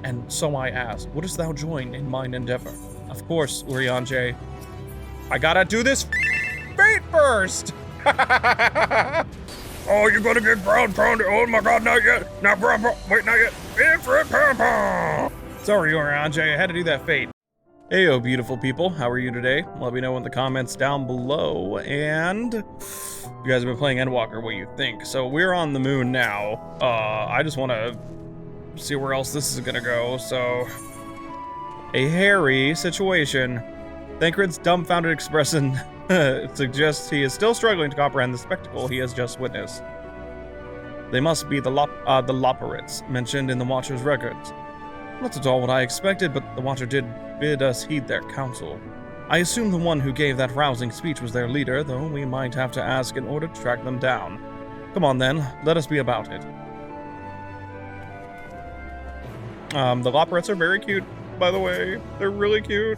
And so I asked, wouldst thou join in mine endeavor? Of course, Urianger. I gotta do this fate first! Oh, you're gonna get ground pounded. Oh my god, not yet. Not ground pound. Wait, not yet. Infinite pound pound. Sorry, Urianger, I had to do that fate. Heyo, beautiful people. How are you today? Let me know in the comments down below. And if you guys have been playing Endwalker, what you think. So we're on the moon now. I just want to see where else this is gonna go. So, a hairy situation. Thancred's dumbfounded expression suggests he is still struggling to comprehend the spectacle he has just witnessed. They must be the Loperites mentioned in the Watcher's records. Not at all what I expected, but the Watcher did bid us heed their counsel. I assume the one who gave that rousing speech was their leader, though we might have to ask in order to track them down. Come on then, let us be about it. The Loperites are very cute, by the way. They're really cute.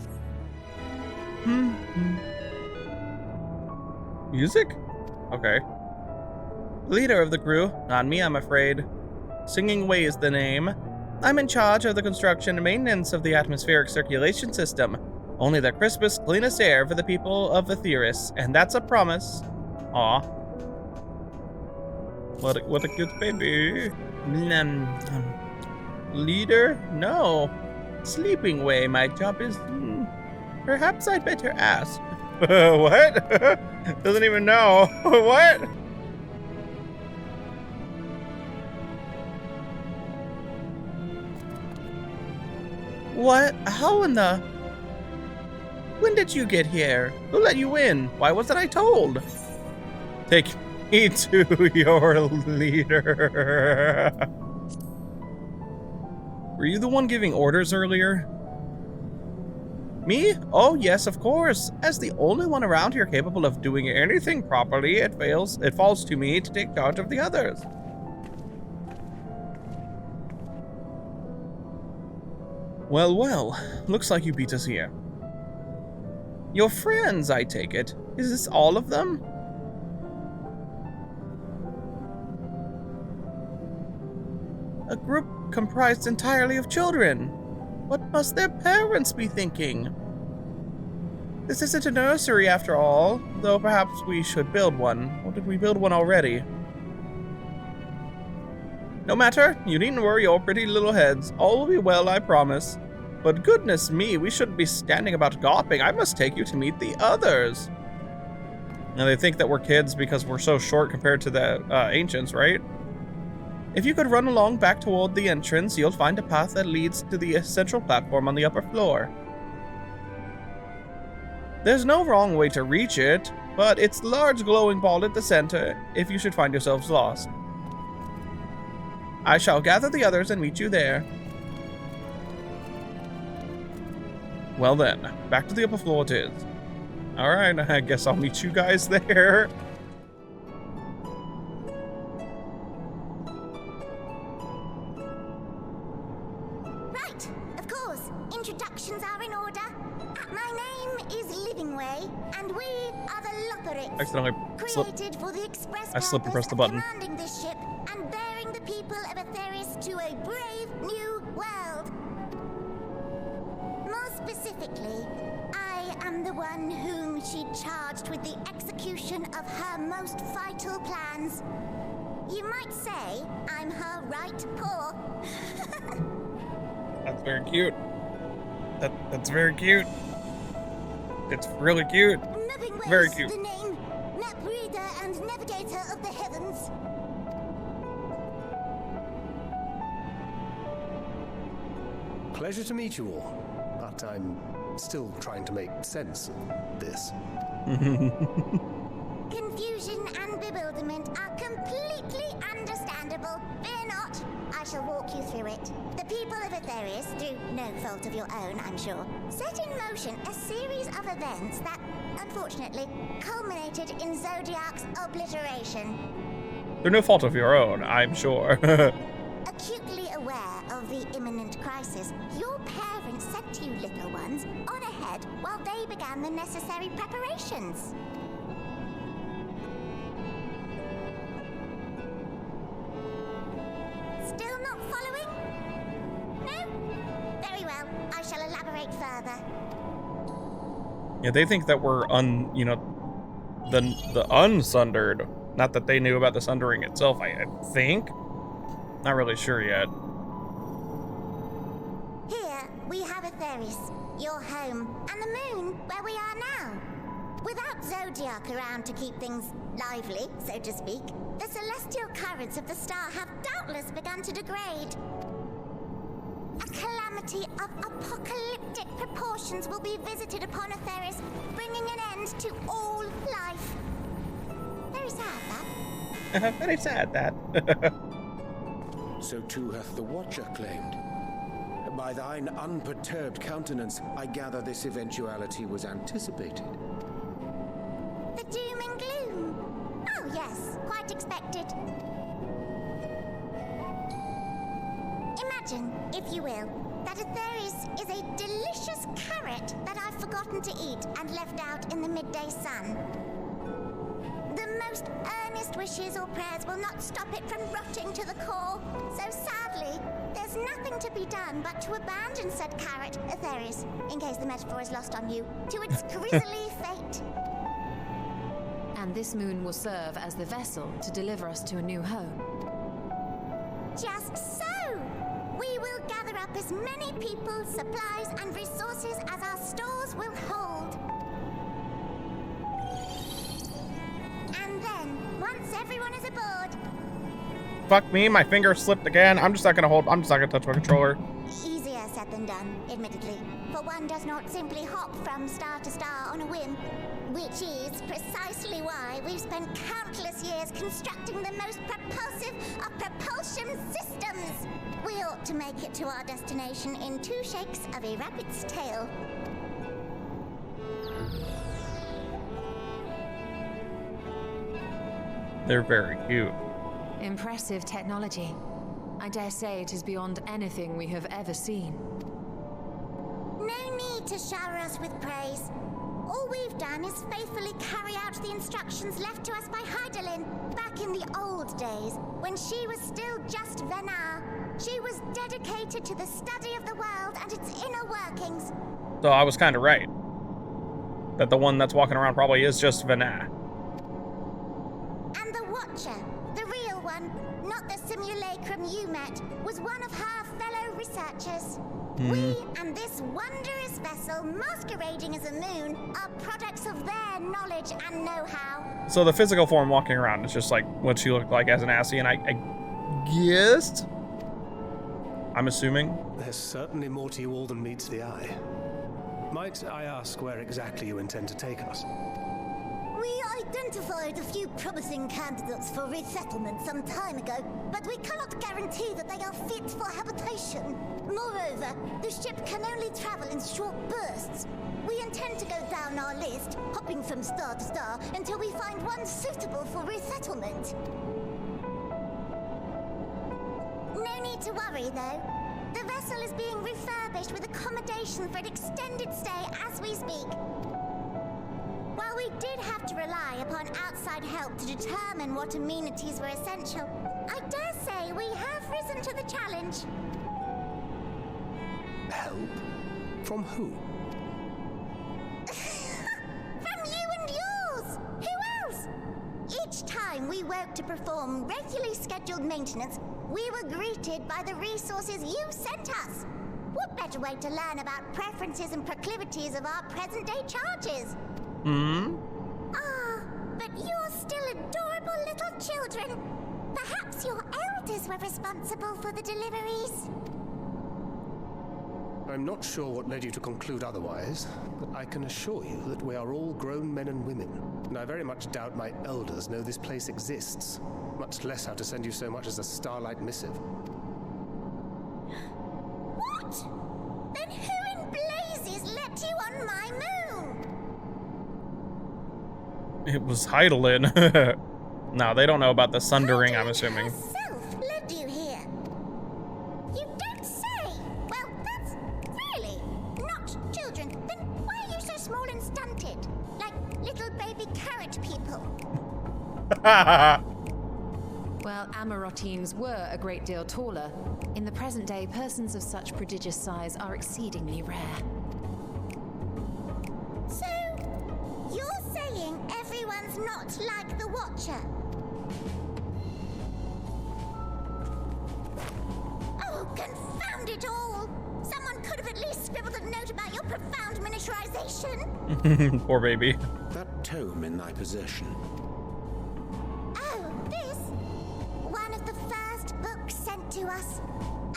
Music? Okay. Leader of the crew, not me, I'm afraid. Singing Way is the name. I'm in charge of the construction and maintenance of the atmospheric circulation system. Only the crispest, cleanest air for the people of Etheris, and that's a promise. Aw. What a cute baby. Leader? No. Sleeping Way, my job is... Perhaps I'd better ask. What? Doesn't even know. What? What? How in the... When did you get here? Who let you in? Why wasn't I told? Take me to your leader. Were you the one giving orders earlier? Me? Oh yes, of course. As the only one around here capable of doing anything properly, it falls to me to take charge of the others. Well, well, looks like you beat us here. Your friends, I take it. Is this all of them? A group comprised entirely of children. What must their parents be thinking? This isn't a nursery after all, though perhaps we should build one. Or did we build one already? No matter, you needn't worry your pretty little heads. All will be well, I promise. But goodness me, we shouldn't be standing about gawping. I must take you to meet the others. Now they think that we're kids because we're so short compared to the ancients, right? If you could run along back toward the entrance, you'll find a path that leads to the central platform on the upper floor. There's no wrong way to reach it, but it's the large glowing ball at the center if you should find yourselves lost. I shall gather the others and meet you there. Well then, back to the upper floor it is. Alright, I guess I'll meet you guys there. Right, of course. Introductions are in order. My name is Living Way, and we are the Loperites. Accidentally created for the express I slipped and pressed the purpose button. of commanding this ship and bearing the people of Etheris to a brave new world. More specifically, I am the one whom she charged with the execution of her most vital plans. You might say I'm her right paw. That's very cute. That's very cute. It's really cute. Very cute. The name, map reader and navigator of the heavens. Pleasure to meet you all, but I'm still trying to make sense of this. Confusion and bewilderment are completely understandable. Fear not, I shall walk you through it. The people of Etheris, through no fault of your own, I'm sure, set in motion a series of events that, unfortunately, culminated in Zodiac's obliteration. Through no fault of your own, I'm sure. Acutely aware of the imminent crisis, your parents sent you little ones on ahead while they began the necessary preparations. Still not following? No? elaborate further. Yeah, they think that we're the unsundered. Not that they knew about the sundering itself, I think. Not really sure yet. Here we have Atheris, your home, and the moon, where we are now. Without Zodiac around to keep things lively, so to speak, the celestial currents of the star have doubtless begun to degrade. A calamity of apocalyptic proportions will be visited upon Atheris, bringing an end to all life. Very sad, that. Very sad, that. So too hath the Watcher claimed. By thine unperturbed countenance, I gather this eventuality was anticipated. The doom and gloom. Oh yes, quite expected. Imagine, if you will, that Atheris is a delicious carrot that I've forgotten to eat and left out in the midday sun. The most earnest wishes or prayers will not stop it from rotting to the core. So sadly, there's nothing to be done but to abandon said carrot, Atheris, in case the metaphor is lost on you, to its grisly fate. And this moon will serve as the vessel to deliver us to a new home. Just so! We will gather up as many people, supplies, and resources as our stores will hold. And then, once everyone is aboard... Fuck me, my finger slipped again. I'm just not gonna touch my controller. Easier said than done, admittedly. For one does not simply hop from star to star on a whim. Which is precisely why we've spent countless years constructing the most propulsive of propulsion systems. We ought to make it to our destination in 2 shakes of a rabbit's tail. They're very cute. Impressive technology. I dare say it is beyond anything we have ever seen. No need to shower us with praise. All we've done is faithfully carry out the instructions left to us by Heidelin back in the old days, when she was still just Venar. She was dedicated to the study of the world and its inner workings. So I was kind of right. That the one that's walking around probably is just Venar. And the Watcher, the real one, not the simulacrum you met, was one of her fellow researchers. We and this wondrous vessel masquerading as a moon are products of their knowledge and know-how. So the physical form walking around is just like what she looked like as an Assie, and I guessed? I'm assuming. There's certainly more to you all than meets the eye. Might I ask where exactly you intend to take us? We identified a few promising candidates for resettlement some time ago, but we cannot guarantee that they are fit for habitation. Moreover, the ship can only travel in short bursts. We intend to go down our list, hopping from star to star, until we find one suitable for resettlement. No need to worry, though. The vessel is being refurbished with accommodation for an extended stay as we speak. While we did have to rely upon outside help to determine what amenities were essential, I dare say we have risen to the challenge. Help? From who? From you and yours! Who else? Each time we worked to perform regularly scheduled maintenance, we were greeted by the resources you sent us. What better way to learn about preferences and proclivities of our present-day charges? Ah, but you're still adorable little children. Perhaps your elders were responsible for the deliveries. I'm not sure what led you to conclude otherwise, but I can assure you that we are all grown men and women, and I very much doubt my elders know this place exists, much less how to send you so much as a starlight missive. What? Then who in blazes let you on my moon? It was Heidelin. No, they don't know about the sundering, I'm assuming. Herself led you here. You don't say. Well, that's really not children. Then why are you so small and stunted? Like little baby carrot people. Well, Amarotines were a great deal taller, in the present day, persons of such prodigious size are exceedingly rare. So, you're saying everyone's not like the Watcher? Oh, confound it all! Someone could have at least scribbled a note about your profound miniaturization. Poor baby. That tome in thy possession. Oh, this? One of the first books sent to us.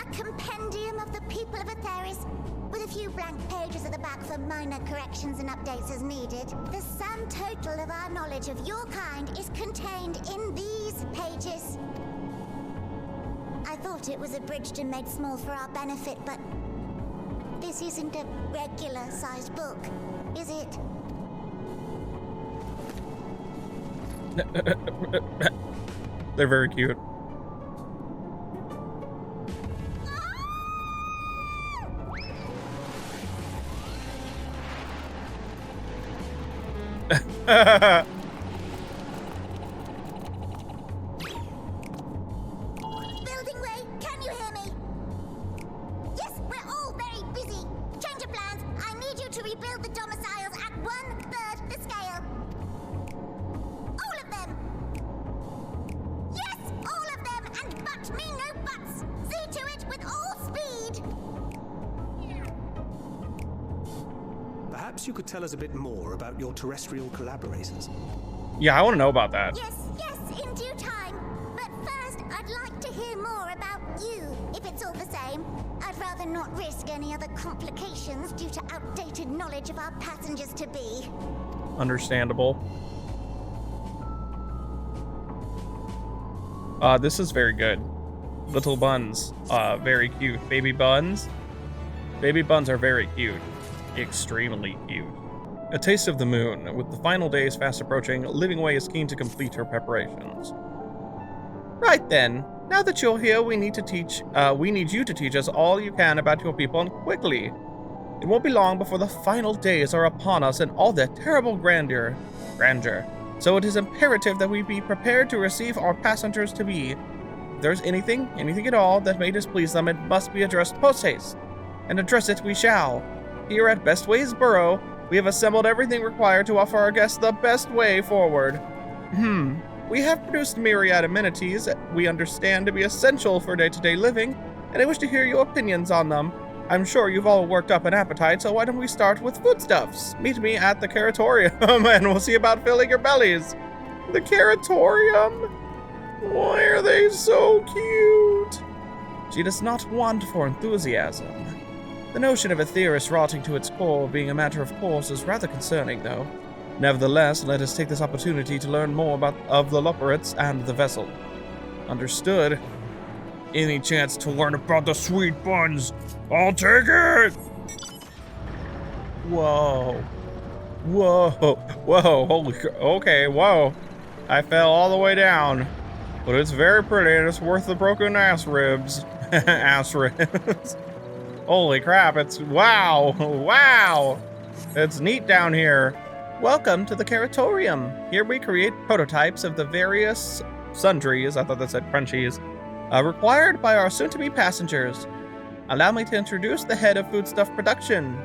A compendium of the people of Aetheris, with a few blank pages at the back for minor corrections and updates as needed. The sum total of our knowledge of your kind is contained in these pages. I thought it was abridged and made small for our benefit, but this isn't a regular-sized book, is it? They're very cute. Building Way, can you hear me? Yes, we're all very busy. Change of plans. I need you to rebuild the domiciles at 1/3 the scale. All of them. Yes, all of them, and but me no buts. See to it with all speed. Perhaps you could tell us a bit more about your terrestrial collaborators. Yeah, I want to know about that. Yes, in due time. But first, I'd like to hear more about you, if it's all the same. I'd rather not risk any other complications due to outdated knowledge of our passengers-to-be. Understandable. This is very good. Little buns, very cute. Baby buns? Baby buns are very cute. Extremely cute. A taste of the moon. With the final days fast approaching, Living Way is keen to complete her preparations. Right then. Now that you're here, we need you to teach us all you can about your people, and quickly. It won't be long before the final days are upon us in all their terrible grandeur. So it is imperative that we be prepared to receive our passengers to be. If there's anything at all that may displease them, it must be addressed post-haste. And address it we shall. Here at Bestways Borough, we have assembled everything required to offer our guests the best way forward. We have produced myriad amenities we understand to be essential for day-to-day living, and I wish to hear your opinions on them. I'm sure you've all worked up an appetite, so why don't we start with foodstuffs? Meet me at the Caratorium, and we'll see about filling your bellies. The Caratorium? Why are they so cute? She does not want for enthusiasm. The notion of Aetheris rotting to its core being a matter of course is rather concerning, though. Nevertheless, let us take this opportunity to learn more of the Luperates and the vessel. Understood. Any chance to learn about the sweet buns? I'll take it! Whoa. Holy okay, whoa. I fell all the way down. But it's very pretty and it's worth the broken ass ribs. Ass ribs. Holy crap, it's wow! It's neat down here. Welcome to the Caratorium. Here we create prototypes of the various sundries, I thought that said crunchies, required by our soon-to-be passengers. Allow me to introduce the head of foodstuff production.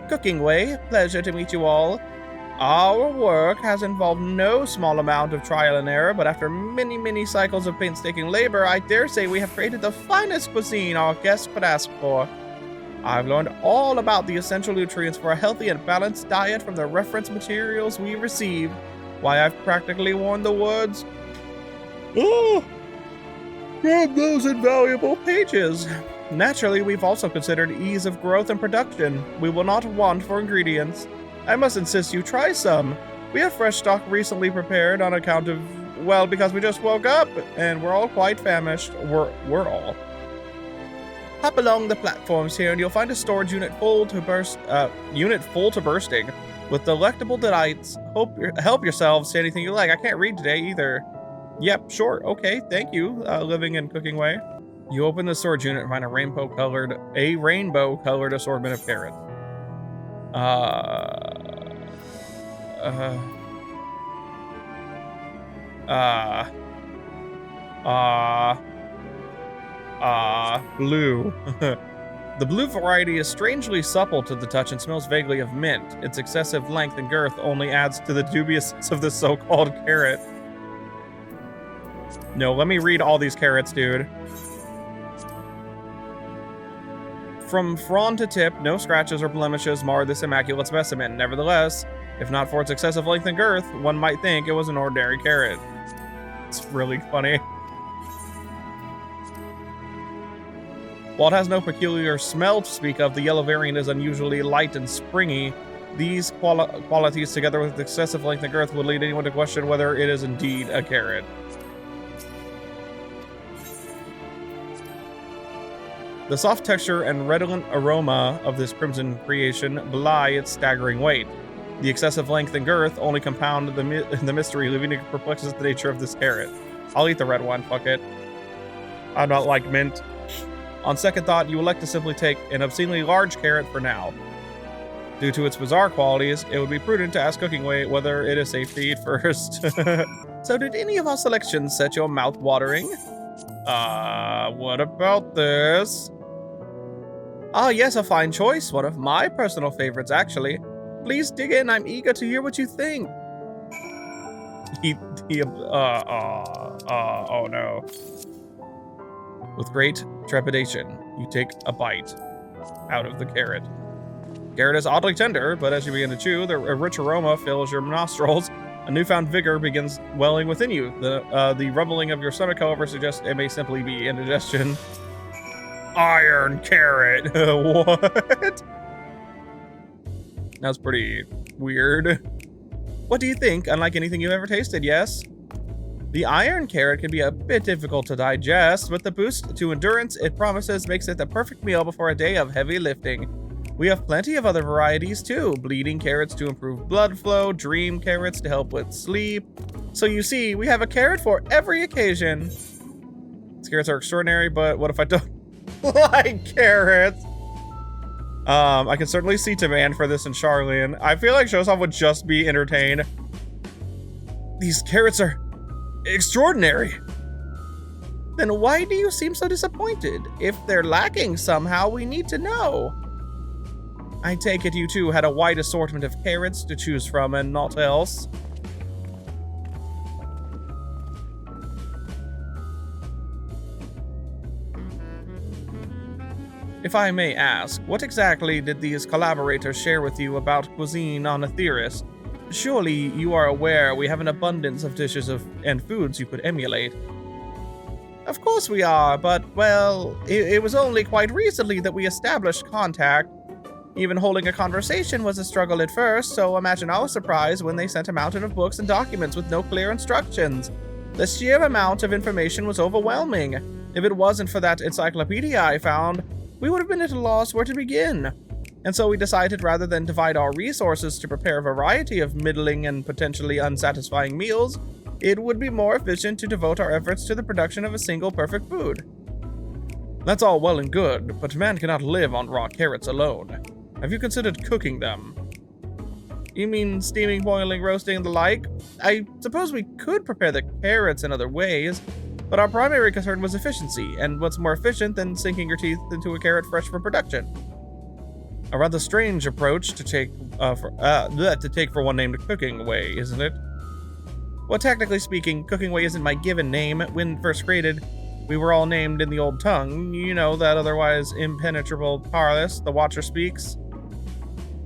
Cooking Way, pleasure to meet you all. Our work has involved no small amount of trial and error, but after many cycles of painstaking labor, I dare say we have created the finest cuisine our guests could ask for. I've learned all about the essential nutrients for a healthy and balanced diet from the reference materials we receive. Why, I've practically worn the words, "Oh, from those invaluable pages." Naturally, we've also considered ease of growth and production. We will not want for ingredients. I must insist you try some. We have fresh stock recently prepared on account of, well, because we just woke up and we're all quite famished. We're all. Hop along the platforms here and you'll find a storage unit full to bursting with delectable delights. Help yourselves to anything you like. I can't read today either. Yep, sure, okay, thank you, Living and Cooking Way. You open the storage unit and find a rainbow-colored assortment of carrots. Blue. The blue variety is strangely supple to the touch and smells vaguely of mint. Its excessive length and girth only adds to the dubiousness of the so-called carrot. No, let me read all these carrots, dude. From frond to tip, no scratches or blemishes mar this immaculate specimen. Nevertheless, if not for its excessive length and girth, one might think it was an ordinary carrot. It's really funny. While it has no peculiar smell to speak of, the yellow variant is unusually light and springy. These qualities, together with excessive length and girth, would lead anyone to question whether it is indeed a carrot. The soft texture and redolent aroma of this crimson creation belie its staggering weight. The excessive length and girth only compound the mystery, leaving it perplexes the nature of this carrot. I'll eat the red one, fuck it. I'm not like mint. On second thought, you elect to simply take an obscenely large carrot for now. Due to its bizarre qualities, it would be prudent to ask Cooking Way whether it is safe to eat first. So did any of our selections set your mouth watering? What about this? Ah, yes, a fine choice. One of my personal favorites, actually. Please dig in. I'm eager to hear what you think. Oh no. With great trepidation, you take a bite out of the carrot. Carrot is oddly tender, but as you begin to chew, a rich aroma fills your nostrils. A newfound vigor begins welling within you. The rumbling of your stomach, however, suggests it may simply be indigestion. Iron carrot. What? That's pretty weird. What do you think? Unlike anything you've ever tasted, yes? The iron carrot can be a bit difficult to digest, but the boost to endurance it promises makes it the perfect meal before a day of heavy lifting. We have plenty of other varieties too. Bleeding carrots to improve blood flow, dream carrots to help with sleep. So you see, we have a carrot for every occasion. These carrots are extraordinary, but what if I don't like carrots? I can certainly see demand for this in Charlene. I feel like Shosov would just be entertained. These carrots are extraordinary. Then why do you seem so disappointed? If they're lacking somehow, we need to know. I take it you two had a wide assortment of carrots to choose from and naught else. If I may ask, what exactly did these collaborators share with you about cuisine on Aetheris? Surely you are aware we have an abundance of dishes and foods you could emulate. Of course we are, but, well, it was only quite recently that we established contact. Even holding a conversation was a struggle at first, so imagine our surprise when they sent a mountain of books and documents with no clear instructions. The sheer amount of information was overwhelming. If it wasn't for that encyclopedia I found, we would have been at a loss where to begin. And so we decided rather than divide our resources to prepare a variety of middling and potentially unsatisfying meals, it would be more efficient to devote our efforts to the production of a single perfect food. That's all well and good, but man cannot live on raw carrots alone. Have you considered cooking them? You mean steaming, boiling, roasting, and the like? I suppose we could prepare the carrots in other ways, but our primary concern was efficiency, and what's more efficient than sinking your teeth into a carrot fresh from production? A rather strange approach to take for one named Cooking Way, isn't it? Well, technically speaking, Cooking Way isn't my given name. When first created, we were all named in the old tongue. You know, that otherwise impenetrable parlous the Watcher speaks.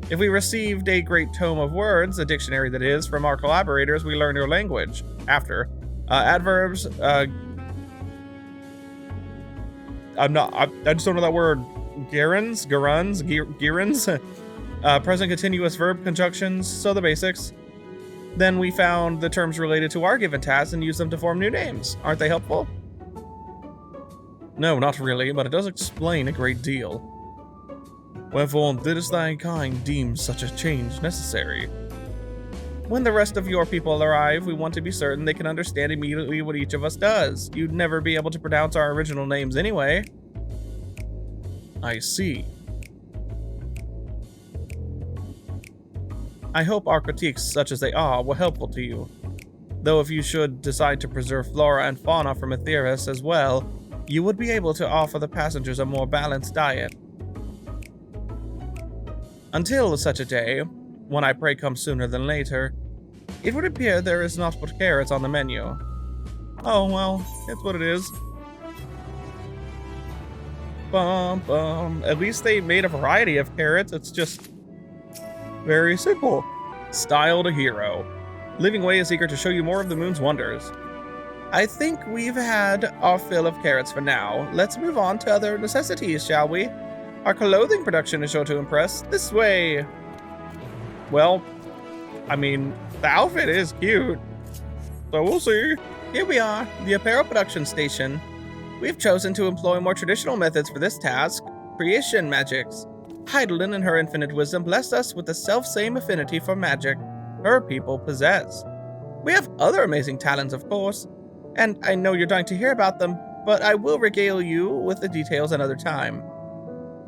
If we received a great tome of words, a dictionary that is, from our collaborators, we learn your language. After. Adverbs, I just don't know that word. Gerunds, present continuous verb conjunctions, so the basics. Then we found the terms related to our given tasks and used them to form new names. Aren't they helpful? No, not really, but it does explain a great deal. Wherefore didst thy kind deem such a change necessary? When the rest of your people arrive, we want to be certain they can understand immediately what each of us does. You'd never be able to pronounce our original names anyway. I see. I hope our critiques, such as they are, were helpful to you. Though if you should decide to preserve flora and fauna from Aetheris as well, you would be able to offer the passengers a more balanced diet. Until such a day, when I pray come sooner than later, it would appear there is not but carrots on the menu. Oh well, it's what it is. Bum bum. At least they made a variety of carrots. It's just very simple. Style to hero. Living Way is eager to show you more of the moon's wonders. I think we've had our fill of carrots for now. Let's move on to other necessities, shall we? Our clothing production is sure to impress. This way. Well, I mean, the outfit is cute. So we'll see. Here we are, the apparel production station. We've chosen to employ more traditional methods for this task, creation magics. Heidelin, in her infinite wisdom, blessed us with the self-same affinity for magic her people possess. We have other amazing talents, of course, and I know you're dying to hear about them, but I will regale you with the details another time.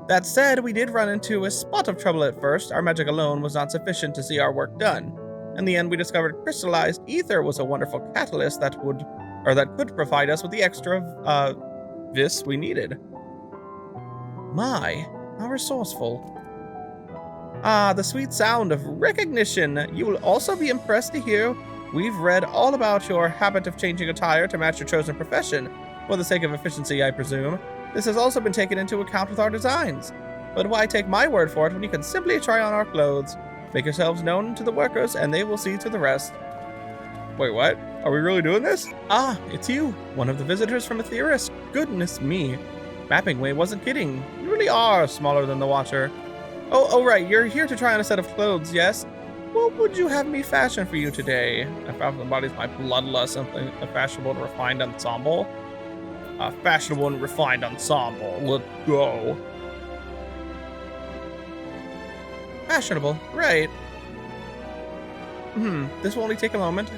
That said, we did run into a spot of trouble at first. Our magic alone was not sufficient to see our work done. In the end, we discovered crystallized ether was a wonderful catalyst that could provide us with the extra vis we needed. My, how resourceful. Ah, the sweet sound of recognition. You will also be impressed to hear we've read all about your habit of changing attire to match your chosen profession. For the sake of efficiency, I presume. This has also been taken into account with our designs. But why take my word for it when you can simply try on our clothes? Make yourselves known to the workers and they will see to the rest. Wait, what? Are we really doing this? Ah, it's you, one of the visitors from Aetheris. Goodness me. Mapping Way wasn't kidding. You really are smaller than the Watcher. Oh, right, you're here to try on a set of clothes, yes? What would you have me fashion for you today? A fountain embodies my bloodlust, something a fashionable and refined ensemble. A fashionable and refined ensemble. Let's go. Fashionable, right. This will only take a moment.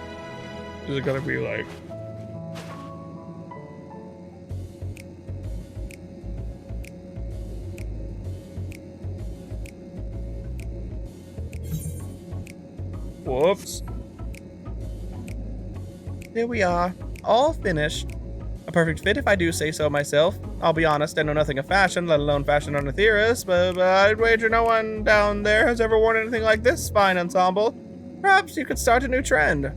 Is it gonna be like... Whoops. Here we are, all finished. A perfect fit if I do say so myself. I'll be honest, I know nothing of fashion, let alone fashion on Aetheris, but I'd wager no one down there has ever worn anything like this fine ensemble. Perhaps you could start a new trend.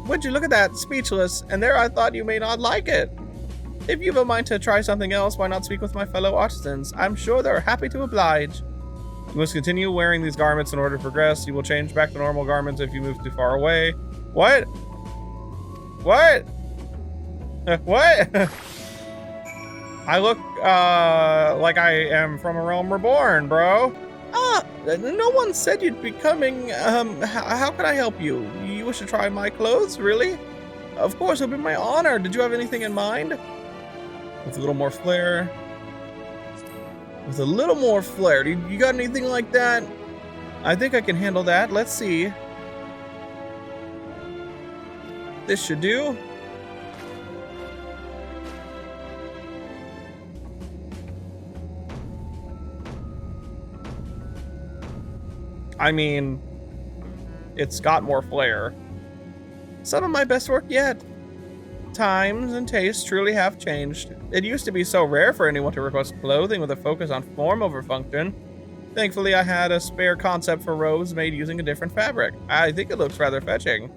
Would you look at that, speechless, and there I thought you may not like it. If you've a mind to try something else, why not speak with my fellow artisans? I'm sure they're happy to oblige. You must continue wearing these garments in order to progress. You will change back to normal garments if you move too far away. What? What? What? I look like I am from a realm reborn, bro. Ah, no one said you'd be coming. How can I help you? You wish to try my clothes, really? Of course, it'll be my honor. Did you have anything in mind? With a little more flair. With a little more flair. You got anything like that? I think I can handle that. Let's see. This should do. I mean, it's got more flair. Some of my best work yet. Times and tastes truly have changed. It used to be so rare for anyone to request clothing with a focus on form over function. Thankfully, I had a spare concept for robes made using a different fabric. I think it looks rather fetching.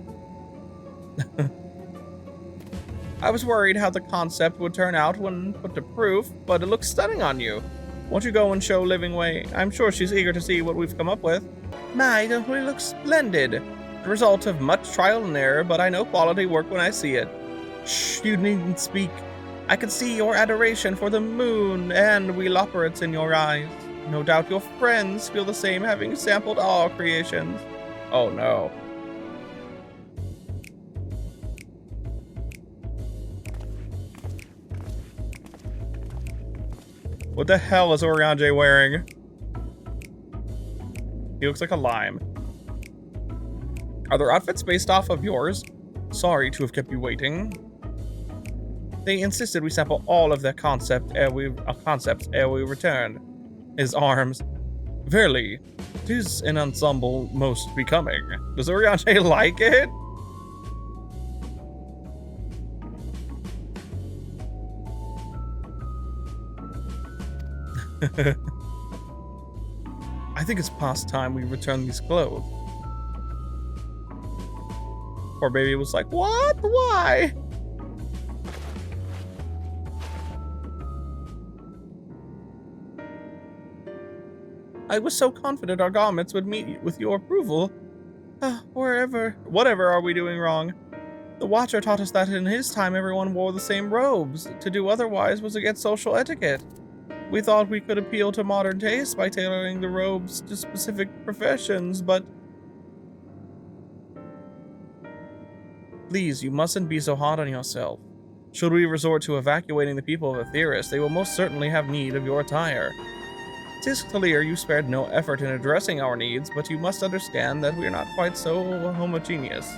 I was worried how the concept would turn out when put to proof, but it looks stunning on you. Won't you go and show Living Way? I'm sure she's eager to see what we've come up with. My, don't we look splendid? The result of much trial and error, but I know quality work when I see it. Shh, you needn't speak. I can see your adoration for the moon and wheel operates in your eyes. No doubt your friends feel the same, having sampled all creations. Oh no. What the hell is Oriange wearing? He looks like a lime. Are there outfits based off of yours? Sorry to have kept you waiting. They insisted we sample all of their concepts ere we returned. His arms. Verily, It is an ensemble most becoming. Does Urianger like it? I think it's past time we return these clothes. Poor baby was like, what? Why? I was so confident our garments would meet with your approval. Whatever are we doing wrong? The Watcher taught us that in his time everyone wore the same robes. To do otherwise was against social etiquette. We thought we could appeal to modern tastes by tailoring the robes to specific professions, but... Please, you mustn't be so hard on yourself. Should we resort to evacuating the people of Aetheris, they will most certainly have need of your attire. It is clear you spared no effort in addressing our needs, but you must understand that we are not quite so homogeneous.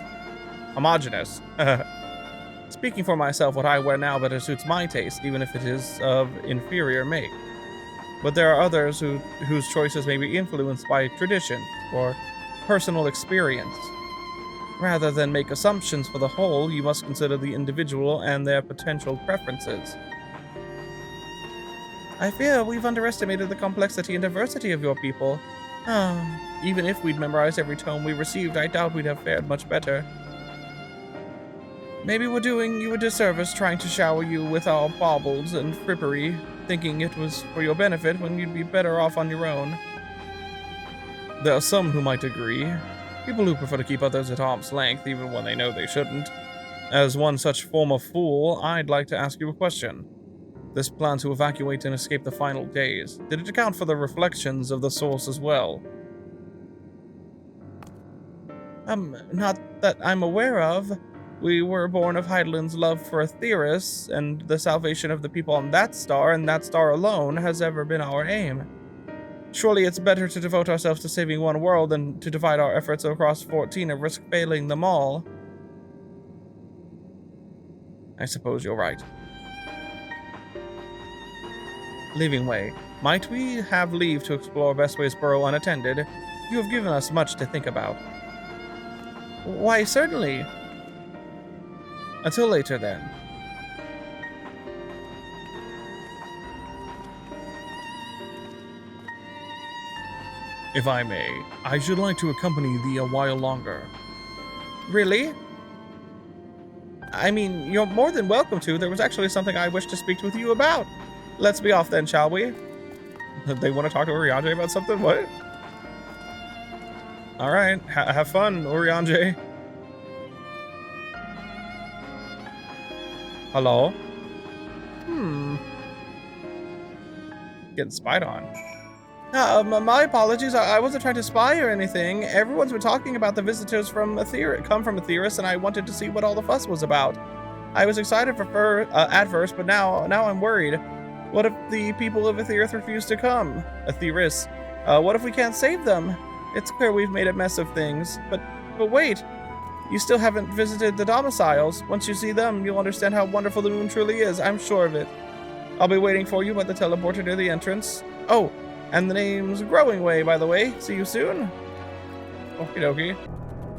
Speaking for myself, what I wear now better suits my taste, even if it is of inferior make. But there are others whose choices may be influenced by tradition or personal experience. Rather than make assumptions for the whole, you must consider the individual and their potential preferences. I fear we've underestimated the complexity and diversity of your people. Even if we'd memorized every tome we received, I doubt we'd have fared much better. Maybe we're doing you a disservice trying to shower you with our baubles and frippery, thinking it was for your benefit when you'd be better off on your own. There are some who might agree. People who prefer to keep others at arm's length even when they know they shouldn't. As one such former fool, I'd like to ask you a question. This plan to evacuate and escape the final days, did it account for the reflections of the source as well? Not that I'm aware of. We were born of Heidelind's love for Aetheris, and the salvation of the people on that star, and that star alone, has ever been our aim. Surely it's better to devote ourselves to saving one world than to divide our efforts across 14 and risk failing them all. I suppose you're right. Leaving way, might we have leave to explore Bestway's Burrow unattended? You have given us much to think about. Why, certainly. Until later, then. If I may, I should like to accompany thee a while longer. Really? I mean, you're more than welcome to. There was actually something I wish to speak with you about. Let's be off then, shall we? They want to talk to Urianger about something? What? Alright, have fun, Urianger. Hello? Getting spied on. My apologies, I wasn't trying to spy or anything. Everyone's been talking about the visitors from Aetheris, and I wanted to see what all the fuss was about. I was excited at first, but now I'm worried. What if the people of Aetheris refuse to come? Aetheris. What if we can't save them? It's clear we've made a mess of things, but wait. You still haven't visited the domiciles. Once you see them, you'll understand how wonderful the moon truly is. I'm sure of it. I'll be waiting for you by the teleporter near the entrance. Oh, and the name's Growing Way, by the way. See you soon. Okie dokie.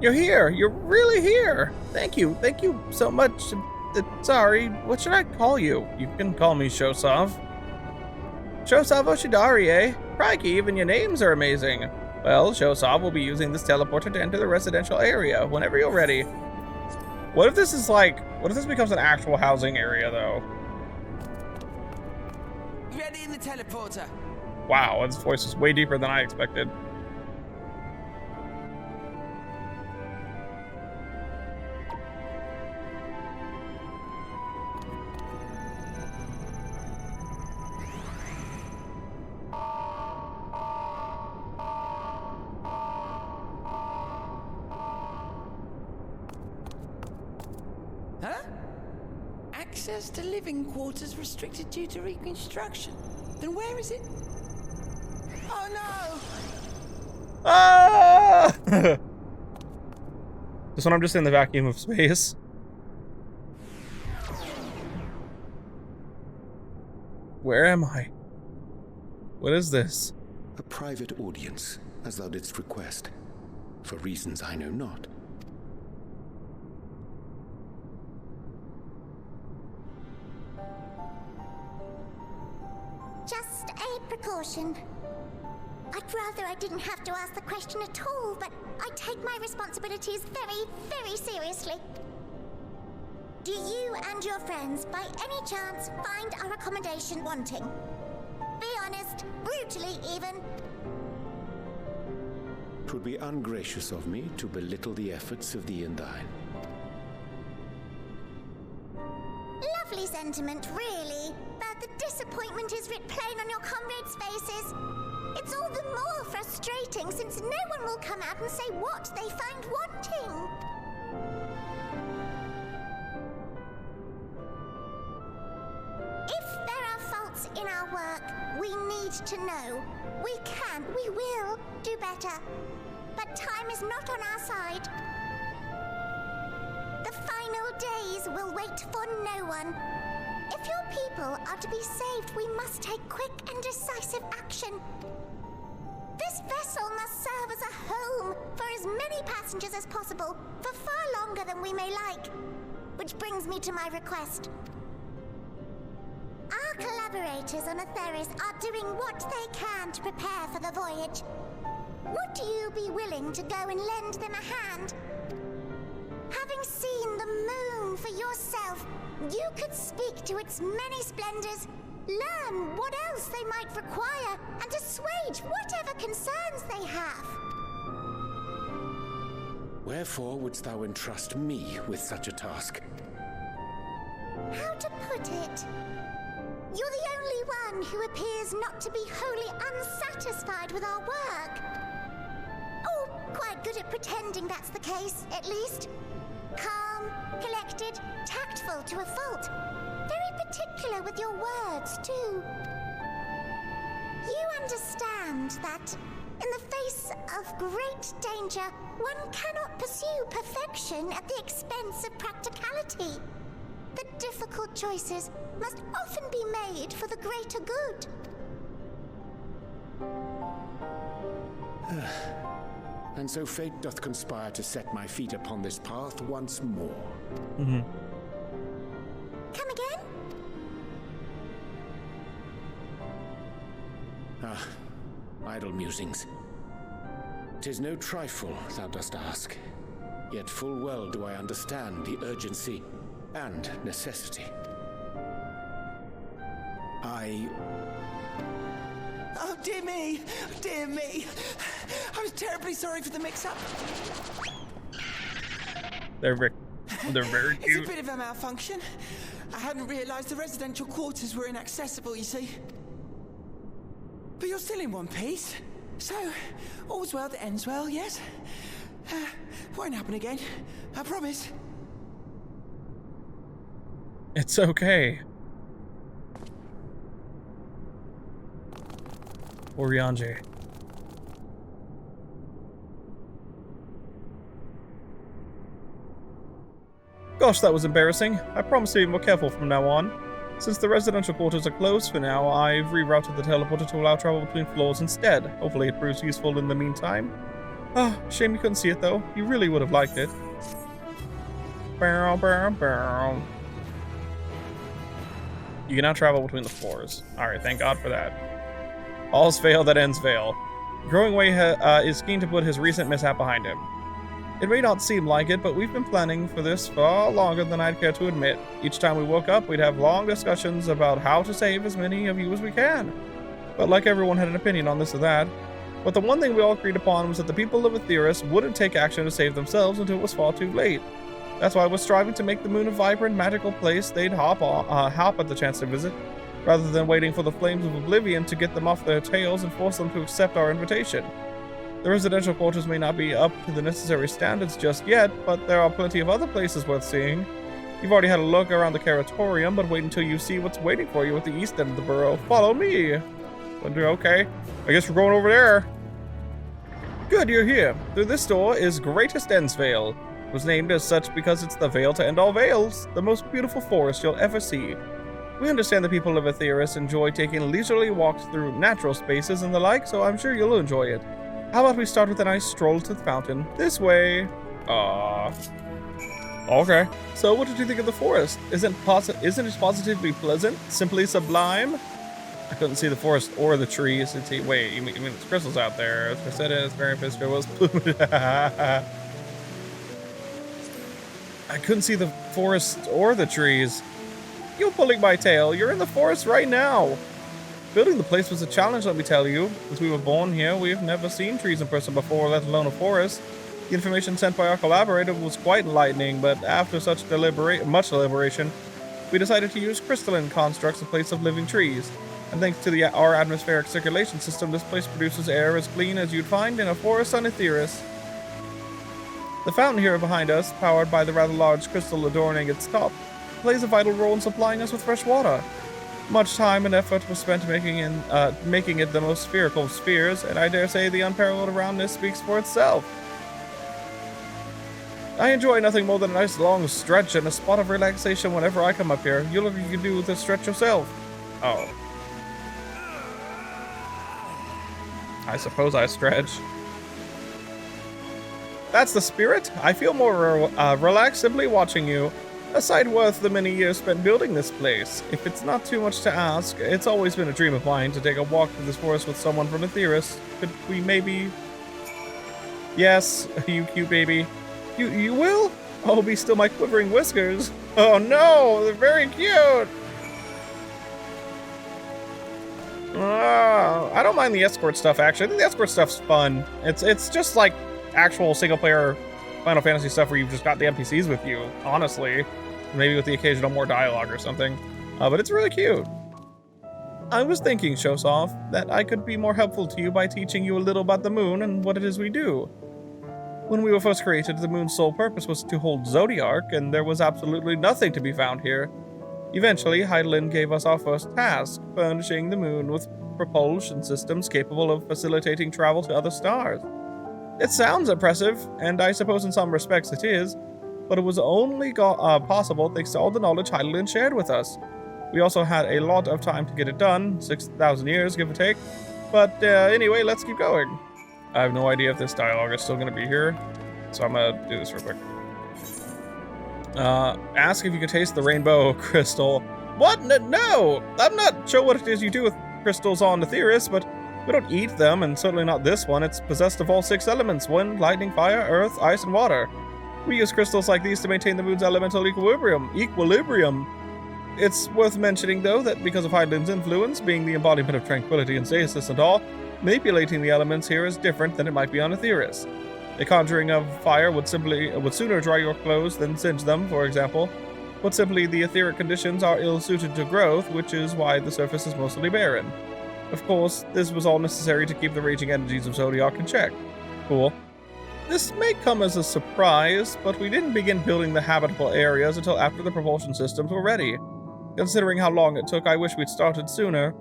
You're here. You're really here. Thank you. Thank you so much. Sorry, what should I call you? You can call me Shosav. Shosav Oshidari, eh? Crikey, even your names are amazing. Well, Shosav will be using this teleporter to enter the residential area whenever you're ready. What if this becomes an actual housing area, though? Ready in the teleporter. Wow, his voice is way deeper than I expected. Huh? Access to living quarters restricted due to reconstruction. Then where is it? Oh no! Ah! This one I'm just in the vacuum of space. Where am I? What is this? A private audience. as thou didst request, for reasons I know not. Just a precaution. I'd rather I didn't have to ask the question at all, but I take my responsibilities very, very seriously. Do you and your friends, by any chance, find our accommodation wanting? Be honest, brutally even. 'Twould be ungracious of me to belittle the efforts of thee and thine. Lovely sentiment, really, but the disappointment is writ plain on your comrades' faces. It's all the more frustrating since no one will come out and say what they find wanting. If there are faults in our work, we need to know. We will do better. But time is not on our side. The final days will wait for no one. If your people are to be saved, we must take quick and decisive action. This vessel must serve as a home for as many passengers as possible, for far longer than we may like. Which brings me to my request. Our collaborators on Atheris are doing what they can to prepare for the voyage. Would you be willing to go and lend them a hand? Having seen the moon for yourself, you could speak to its many splendors, learn what else they might require, and assuage whatever concerns they have. Wherefore wouldst thou entrust me with such a task? How to put it? You're the only one who appears not to be wholly unsatisfied with our work. Oh, quite good at pretending that's the case, at least. Calm, collected, tactful to a fault. Very particular with your words, too. You understand that, in the face of great danger, one cannot pursue perfection at the expense of practicality. The difficult choices must often be made for the greater good. And so fate doth conspire to set my feet upon this path once more. Come again? Idle musings. 'Tis no trifle thou dost ask, yet full well do I understand the urgency and necessity. Oh, dear me! Dear me! I was terribly sorry for the mix-up. They're very It's cute. a bit of a malfunction. I hadn't realized the residential quarters were inaccessible, you see. But you're still in one piece. So, all's well that ends well, yes? Won't happen again. I promise. It's okay. Oriange. Gosh, that was embarrassing. I promise to be more careful from now on. Since the residential quarters are closed for now, I've rerouted the teleporter to allow travel between floors instead. Hopefully it proves useful in the meantime. Ah, shame you couldn't see it though. You really would have liked it. Bow, bow, bow. You can now travel between the floors. Alright, thank God for that. All's fail that ends fail. Growing Way is keen to put his recent mishap behind him. It may not seem like it, but we've been planning for this far longer than I'd care to admit. Each time we woke up, we'd have long discussions about how to save as many of you as we can. But like everyone had an opinion on this or that. But the one thing we all agreed upon was that the people of Atheris wouldn't take action to save themselves until it was far too late. That's why we're striving to make the moon a vibrant, magical place they'd hop at the chance to visit, rather than waiting for the flames of oblivion to get them off their tails and force them to accept our invitation. The residential quarters may not be up to the necessary standards just yet, but there are plenty of other places worth seeing. You've already had a look around the Caratorium, but wait until you see what's waiting for you at the east end of the borough. Follow me! Okay, I guess we're going over there. Good, you're here. Through this door is Greatest End's Vale. It was named as such because it's the veil to end all veils, the most beautiful forest you'll ever see. We understand the people of Atheris enjoy taking leisurely walks through natural spaces and the like, so I'm sure you'll enjoy it. How about we start with a nice stroll to the fountain? This way. Okay. So what did you think of the forest? Isn't it positively pleasant? Simply sublime? I couldn't see the forest or the trees. Wait, you mean there's crystals out there? As I said, it's very fiscal was I couldn't see the forest or the trees. You're pulling my tail. You're in the forest right now. Building the place was a challenge, let me tell you. Since we were born here, we've never seen trees in person before, let alone a forest. The information sent by our collaborator was quite enlightening, but after much deliberation, we decided to use crystalline constructs in place of living trees. And thanks to our atmospheric circulation system, this place produces air as clean as you'd find in a forest on Etheirys. The fountain here behind us, powered by the rather large crystal adorning its top, plays a vital role in supplying us with fresh water. Much time and effort was spent making it the most spherical of spheres, and I dare say the unparalleled roundness speaks for itself. I enjoy nothing more than a nice long stretch and a spot of relaxation whenever I come up here. You look like you can do the stretch yourself. Oh. I suppose I stretch. That's the spirit. I feel more relaxed simply watching you. A sight worth the many years spent building this place. If it's not too much to ask, it's always been a dream of mine to take a walk through this forest with someone from Etheirys. Could we maybe... Yes, you cute baby. You will? Oh, be still my quivering whiskers. Oh no, they're very cute. I don't mind the escort stuff, actually. I think the escort stuff's fun. It's just like actual single-player Final Fantasy stuff where you've just got the NPCs with you, honestly. Maybe with the occasional more dialogue or something. But it's really cute. I was thinking, Shosov, that I could be more helpful to you by teaching you a little about the moon and what it is we do. When we were first created, the moon's sole purpose was to hold Zodiark, and there was absolutely nothing to be found here. Eventually, Hydaelyn gave us our first task, furnishing the moon with propulsion systems capable of facilitating travel to other stars. It sounds impressive, and I suppose in some respects it is, but it was only possible thanks to all the knowledge Hydaelyn shared with us. We also had a lot of time to get it done, 6,000 years, give or take. But anyway, let's keep going. I have no idea if this dialogue is still going to be here, so I'm going to do this real quick. Ask if you can taste the rainbow crystal. What? No! I'm not sure what it is you do with crystals on Etheirys, but we don't eat them, and certainly not this one. It's possessed of all 6 elements: wind, lightning, fire, earth, ice, and water. We use crystals like these to maintain the moon's elemental equilibrium. It's worth mentioning, though, that because of Hydaelyn's influence, being the embodiment of tranquility and stasis and all, manipulating the elements here is different than it might be on Etheirys. The conjuring of fire would sooner dry your clothes than singe them, for example. But simply, the etheric conditions are ill-suited to growth, which is why the surface is mostly barren. Of course, this was all necessary to keep the raging energies of Zodiark in check. Cool. This may come as a surprise, but we didn't begin building the habitable areas until after the propulsion systems were ready. Considering how long it took, I wish we'd started sooner.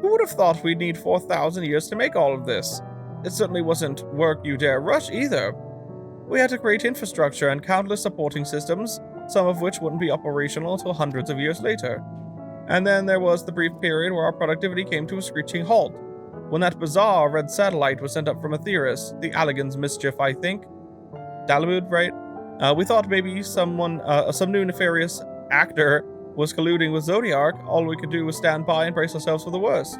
Who would have thought we'd need 4,000 years to make all of this? It certainly wasn't work you dare rush either. We had to create infrastructure and countless supporting systems, some of which wouldn't be operational until hundreds of years later. And then there was the brief period where our productivity came to a screeching halt, when that bizarre red satellite was sent up from Etheirys, the Allagan's mischief, I think. Dalamud, right? We thought maybe some new nefarious actor was colluding with Zodiark. All we could do was stand by and brace ourselves for the worst.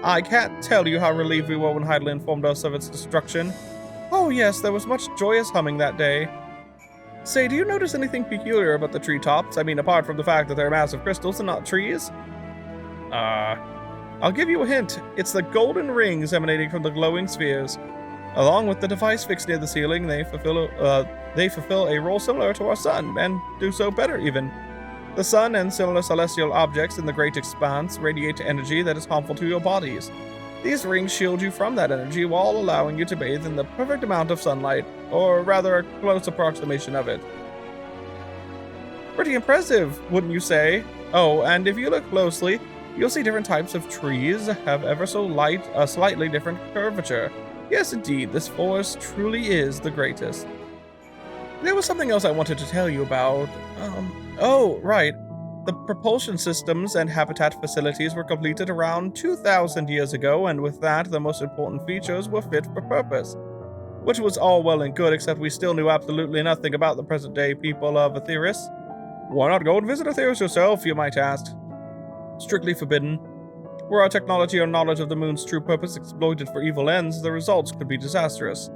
I can't tell you how relieved we were when Hydaelyn informed us of its destruction. Oh yes, there was much joyous humming that day. Say, do you notice anything peculiar about the treetops? I mean, apart from the fact that they're massive crystals and not trees? I'll give you a hint. It's the golden rings emanating from the glowing spheres. Along with the device fixed near the ceiling, they fulfill a role similar to our sun, and do so better even. The sun and similar celestial objects in the great expanse radiate energy that is harmful to your bodies. These rings shield you from that energy while allowing you to bathe in the perfect amount of sunlight, or rather a close approximation of it. Pretty impressive, wouldn't you say? Oh, and if you look closely, you'll see different types of trees have ever so slightly different curvature. Yes, indeed, this forest truly is the greatest. There was something else I wanted to tell you about. Oh, right. The propulsion systems and habitat facilities were completed around 2,000 years ago, and with that, the most important features were fit for purpose. Which was all well and good, except we still knew absolutely nothing about the present-day people of Aetheris. Why not go and visit Aetheris yourself, you might ask? Strictly forbidden. Were our technology or knowledge of the moon's true purpose exploited for evil ends, the results could be disastrous.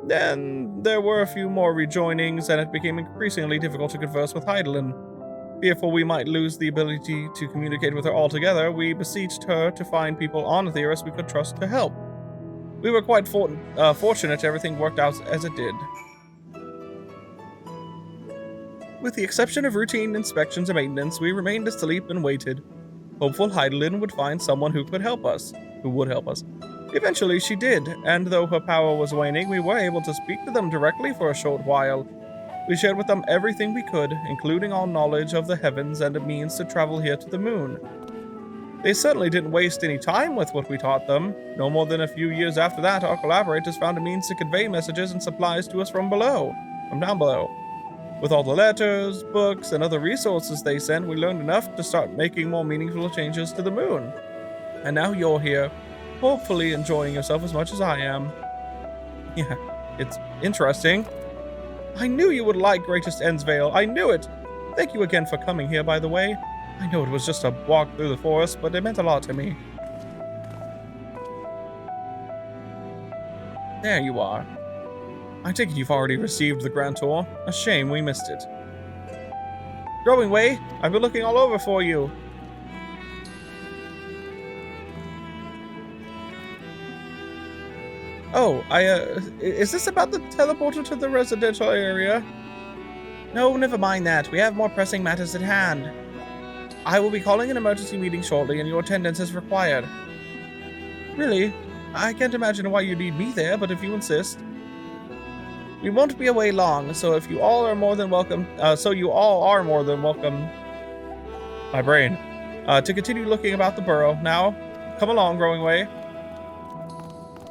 Then there were a few more rejoinings, and it became increasingly difficult to converse with Heidelin. Fearful we might lose the ability to communicate with her altogether, we beseeched her to find people on Aetheris we could trust to help. We were quite fortunate everything worked out as it did. With the exception of routine inspections and maintenance, we remained asleep and waited. Hopeful Heidelin would find someone who would help us. Eventually she did, and though her power was waning, we were able to speak to them directly for a short while. We shared with them everything we could, including our knowledge of the heavens and a means to travel here to the moon. They certainly didn't waste any time with what we taught them. No more than a few years after that, our collaborators found a means to convey messages and supplies to us from down below. With all the letters, books, and other resources they sent, we learned enough to start making more meaningful changes to the moon. And now you're here, hopefully enjoying yourself as much as I am. Yeah, it's interesting. I knew you would like Greatest Endsvale. I knew it. Thank you again for coming here, by the way. I know it was just a walk through the forest, but it meant a lot to me. There you are. I take it you've already received the Grand Tour. A shame we missed it. Growing Way, I've been looking all over for you. Oh, is this about the teleporter to the residential area? No, never mind that. We have more pressing matters at hand. I will be calling an emergency meeting shortly, and your attendance is required. Really? I can't imagine why you need me there, but if you insist. We won't be away long, so you all are more than welcome. My brain. To continue looking about the burrow. Now, come along, Growing Way.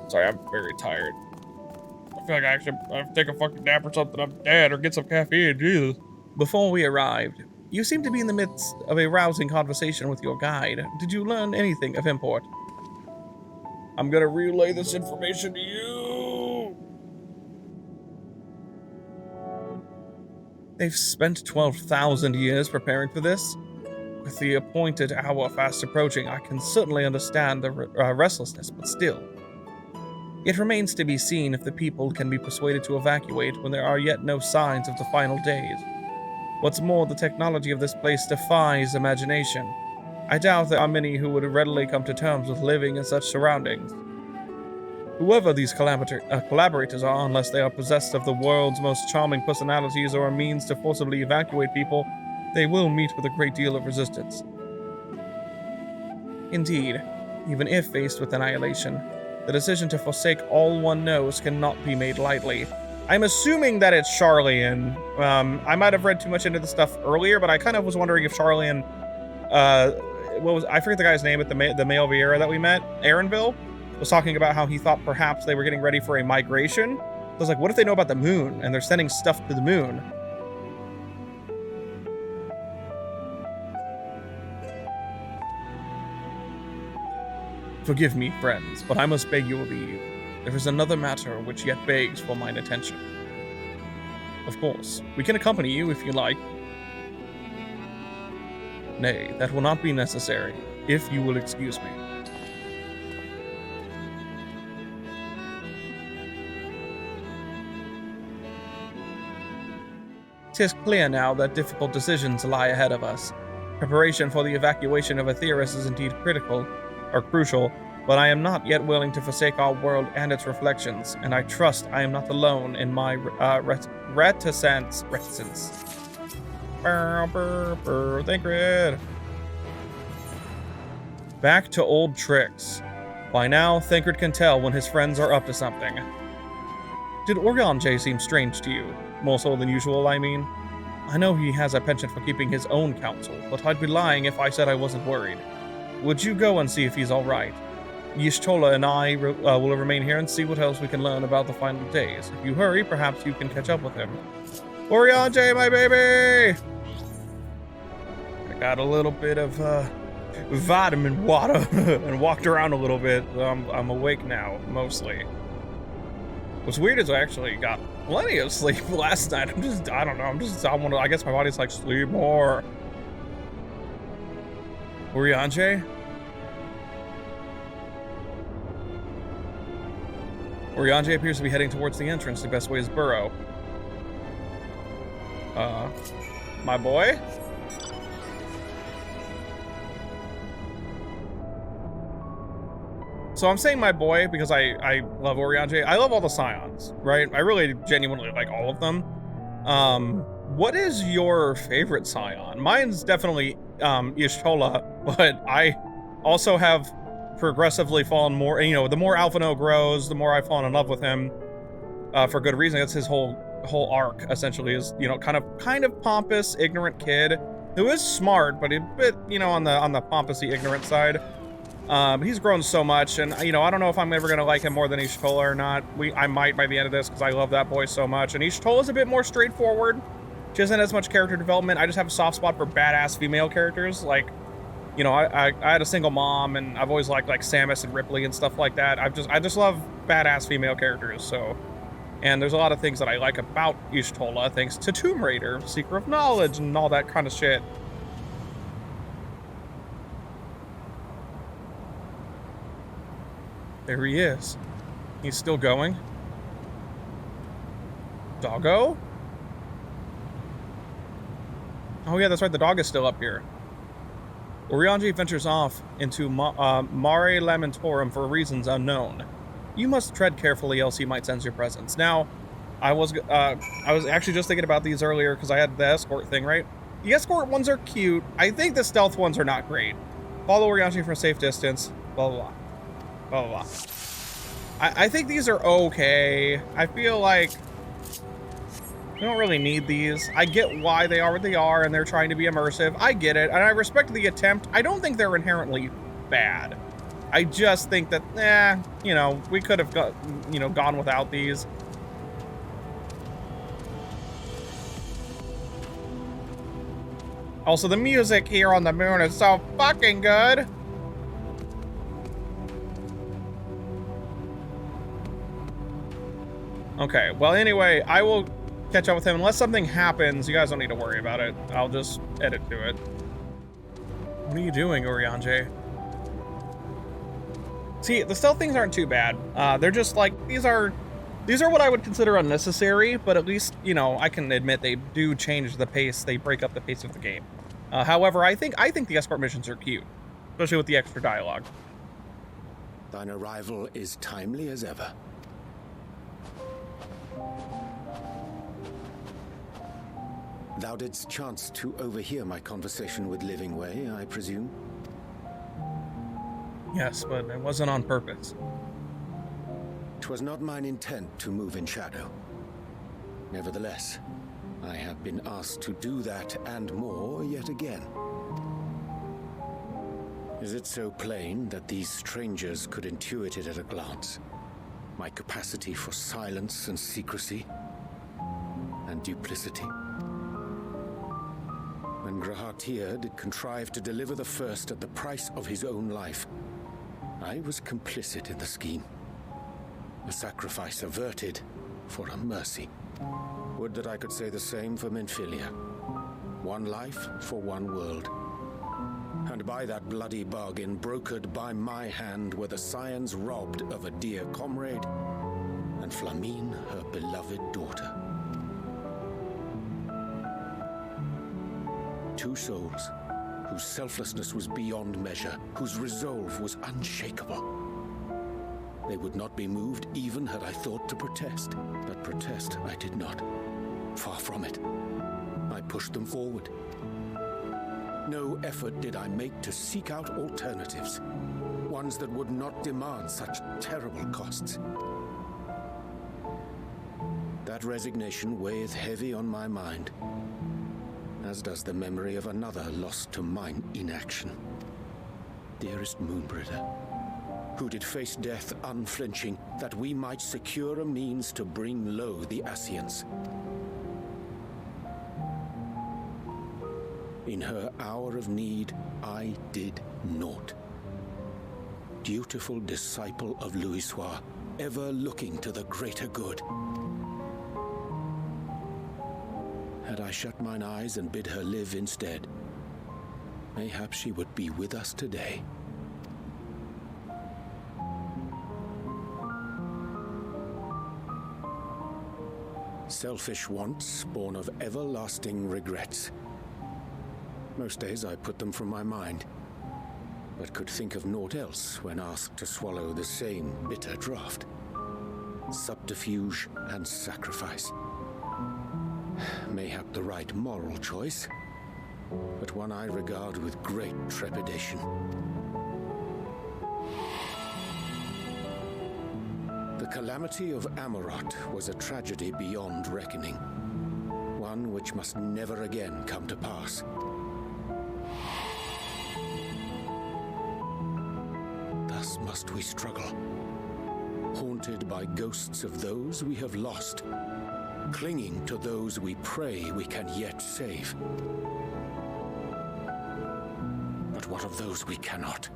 Sorry, I'm very tired. I feel like I have to take a fucking nap or something. I'm dead, or get some caffeine. Jesus. Before we arrived, you seemed to be in the midst of a rousing conversation with your guide. Did you learn anything of import? I'm gonna relay this information to you. They've spent 12,000 years preparing for this. With the appointed hour fast approaching, I can certainly understand the restlessness, but still. It remains to be seen if the people can be persuaded to evacuate when there are yet no signs of the final days. What's more, the technology of this place defies imagination. I doubt there are many who would readily come to terms with living in such surroundings. Whoever these collaborators are, unless they are possessed of the world's most charming personalities or a means to forcibly evacuate people, they will meet with a great deal of resistance. Indeed, even if faced with annihilation, the decision to forsake all one knows cannot be made lightly. I'm assuming that it's Charlian. I might have read too much into the stuff earlier, but I kind of was wondering if Charlian, I forget the guy's name at the male Vieira that we met, Aaronville, was talking about how he thought perhaps they were getting ready for a migration. I was like, what if they know about the moon and they're sending stuff to the moon? Forgive me, friends, but I must beg you will leave. There is another matter which yet begs for mine attention. Of course, we can accompany you if you like. Nay, that will not be necessary, if you will excuse me. 'Tis clear now that difficult decisions lie ahead of us. Preparation for the evacuation of Aetheris is indeed crucial, but I am not yet willing to forsake our world and its reflections, and I trust I am not alone in my reticence. Thancred. Back to old tricks. By now, Thancred can tell when his friends are up to something. Did URIANGE'S seem strange to you? More so than usual, I mean. I know he has a penchant for keeping his own counsel, but I'd be lying if I said I wasn't worried. Would you go and see if he's alright? Y'shtola and I will remain here and see what else we can learn about the final days. If you hurry, perhaps you can catch up with him. URIANGE, my baby! Got a little bit of vitamin water and walked around a little bit. I'm awake now, mostly. What's weird is I actually got plenty of sleep last night. I don't know, I guess my body's like, sleep more. Urianger? Urianger appears to be heading towards the entrance. The best way is burrow. My boy? So I'm saying my boy because I love Urianger. I love all the Scions, right? I really genuinely like all of them. What is your favorite Scion? Mine's definitely Y'shtola, but I also have progressively fallen more, you know, the more Alphino grows, the more I've fallen in love with him, for good reason. That's his whole arc, essentially, is, you know, kind of pompous, ignorant kid who is smart, but a bit, you know, on the pompousy, ignorant side. He's grown so much, and, you know, I don't know if I'm ever gonna like him more than Y'shtola or not. I might by the end of this, because I love that boy so much. And Y'shtola's a bit more straightforward. She doesn't have as much character development. I just have a soft spot for badass female characters. Like, you know, I had a single mom, and I've always liked like Samus and Ripley and stuff like that. I just love badass female characters. So, and there's a lot of things that I like about Y'shtola, thanks to Tomb Raider, Seeker of Knowledge, and all that kind of shit. There he is. He's still going. Doggo? Oh yeah, that's right, the dog is still up here. Urianger ventures off into Mare Lamentorum for reasons unknown. You must tread carefully, else he might sense your presence. Now, I was actually just thinking about these earlier because I had the escort thing, right? The escort ones are cute. I think the stealth ones are not great. Follow Urianger from a safe distance. Blah, blah, blah. Blah, blah, blah. I think these are okay. I feel like we don't really need these. I get why they are what they are, and they're trying to be immersive. I get it, and I respect the attempt. I don't think they're inherently bad. I just think that, you know, we could have gone without these. Also, the music here on the moon is so fucking good. Okay, well, anyway, I will catch up with him. Unless something happens, you guys don't need to worry about it. I'll just edit to it. What are you doing, Urianger? See, the stealth things aren't too bad. They're just like, these are what I would consider unnecessary, but at least, you know, I can admit they do change the pace. They break up the pace of the game. However, I think the escort missions are cute, especially with the extra dialogue. Thine arrival is timely as ever. Thou didst chance to overhear my conversation with Livingway, I presume? Yes, but it wasn't on purpose. 'Twas not mine intent to move in shadow. Nevertheless, I have been asked to do that and more yet again. Is it so plain that these strangers could intuit it at a glance? My capacity for silence and secrecy and duplicity? When Grahatir did contrive to deliver the first at the price of his own life, I was complicit in the scheme. A sacrifice averted for a mercy. Would that I could say the same for Menphilia. One life for one world. And by that bloody bargain brokered by my hand were the scions robbed of a dear comrade, and Flamine her beloved daughter. Two souls, whose selflessness was beyond measure, whose resolve was unshakable. They would not be moved even had I thought to protest, but protest I did not. Far from it. I pushed them forward. No effort did I make to seek out alternatives, ones that would not demand such terrible costs. That resignation weigheth heavy on my mind, as does the memory of another lost to mine inaction. Dearest Moonbringer, who did face death unflinching, that we might secure a means to bring low the Ascians. In her hour of need, I did naught. Dutiful disciple of Louisoix, ever looking to the greater good. Had I shut mine eyes and bid her live instead, mayhap she would be with us today. Selfish wants born of everlasting regrets. Most days I put them from my mind, but could think of naught else when asked to swallow the same bitter draught. Subterfuge and sacrifice. Mayhap the right moral choice, but one I regard with great trepidation. The calamity of Amarot was a tragedy beyond reckoning, one which must never again come to pass. Thus must we struggle, haunted by ghosts of those we have lost, clinging to those we pray we can yet save. But what of those we cannot?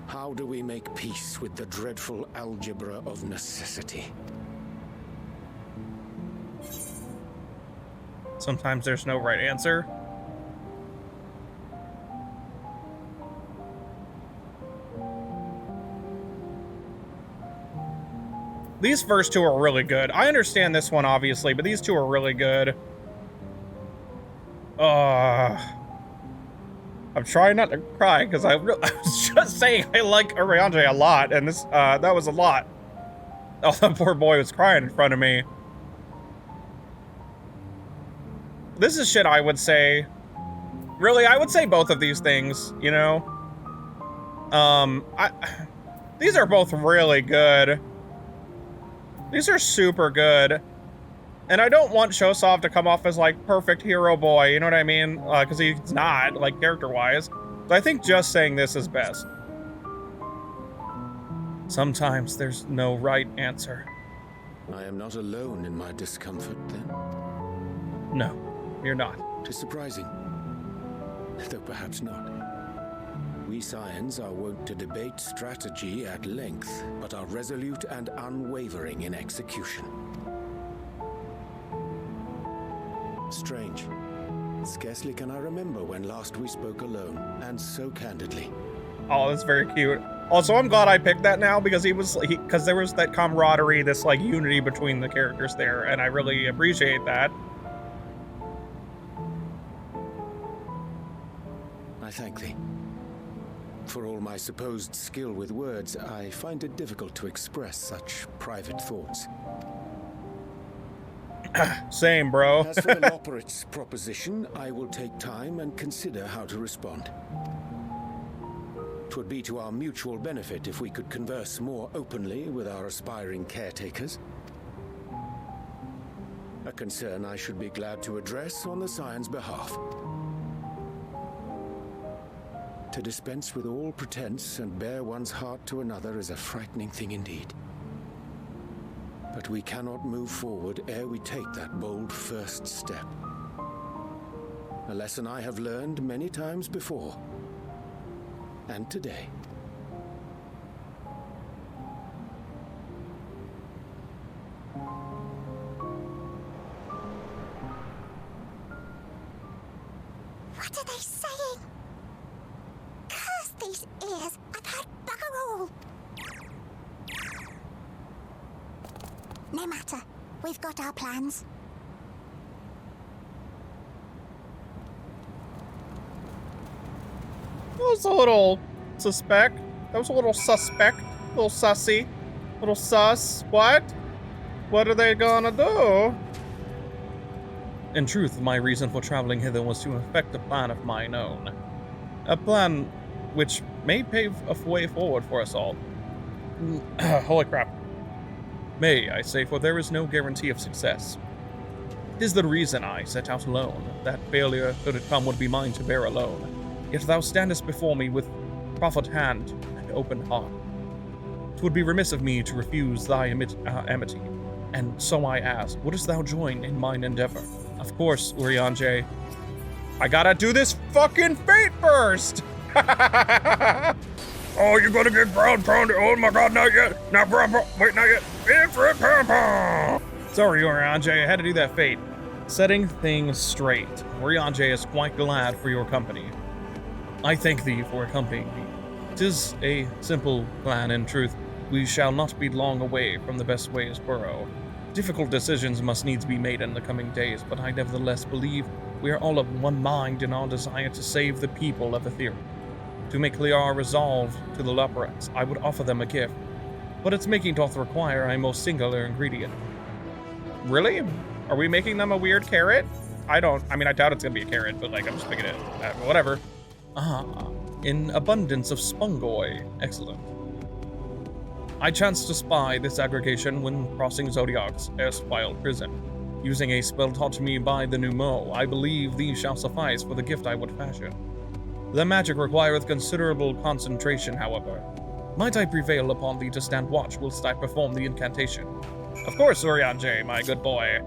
How do we make peace with the dreadful algebra of necessity? Sometimes there's no right answer. These first two are really good. I understand this one, obviously, but these two are really good. I'm trying not to cry because I was just saying I like Urianger a lot, and this that was a lot. Oh, that poor boy was crying in front of me. This is shit I would say. Really, I would say both of these things, you know? These are both really good. These are super good. And I don't want Shosov to come off as, like, perfect hero boy, you know what I mean? Because he's not, like, character-wise. So I think just saying this is best. Sometimes there's no right answer. I am not alone in my discomfort, then? No, you're not. 'Tis surprising, though perhaps not. We Scions are wont to debate strategy at length, but are resolute and unwavering in execution. Strange. Scarcely can I remember when last we spoke alone, and so candidly. Oh, that's very cute. Also, I'm glad I picked that now because because there was that camaraderie, this like unity between the characters there, and I really appreciate that. I thank thee. For all my supposed skill with words, I find it difficult to express such private thoughts. Same, bro. As for Loporit's proposition, I will take time and consider how to respond. 'Twould be to our mutual benefit if we could converse more openly with our aspiring caretakers. A concern I should be glad to address on the Scion's behalf. To dispense with all pretense and bare one's heart to another is a frightening thing indeed. But we cannot move forward ere we take that bold first step. A lesson I have learned many times before. And today. What are they saying? Curse these ears! I've heard bugger all! No matter. We've got our plans. That was a little suspect. That was a little suspect. A little sussy. A little sus. What? What are they gonna do? In truth, my reason for traveling hither was to effect a plan of mine own. A plan which may pave a way forward for us all. Holy crap. May, I say, for there is no guarantee of success. 'Tis the reason I set out alone. That failure, could it come, would be mine to bear alone. Yet thou standest before me with proffered hand and open heart. 'Twould be remiss of me to refuse thy amity, and so I ask, wouldst thou join in mine endeavor? Of course, Urianger. I gotta do this fucking fate first! Oh, you're gonna get ground pounded. Oh my god, not yet. Not ground wait, not yet. Infinite pound. Sorry, URIANGER, I had to do that fate. Setting things straight. URIANGER is quite glad for your company. I thank thee for accompanying me. 'Tis a simple plan, in truth. We shall not be long away from the best ways burrow. Difficult decisions must needs be made in the coming days, but I nevertheless believe we are all of one mind in our desire to save the people of Ethereum. To make clear our resolve to the Loporets, I would offer them a gift, but its making doth require a most singular ingredient. Really? Are we making them a weird carrot? I doubt it's gonna be a carrot, but like, I'm just picking it. Whatever. In abundance of spongoi. Excellent. I chanced to spy this aggregation when crossing Zodiac's erstwhile prison. Using a spell taught to me by the Numo, I believe these shall suffice for the gift I would fashion. The magic requireth considerable concentration, however. Might I prevail upon thee to stand watch whilst I perform the incantation? Of course, URIANGER, my good boy.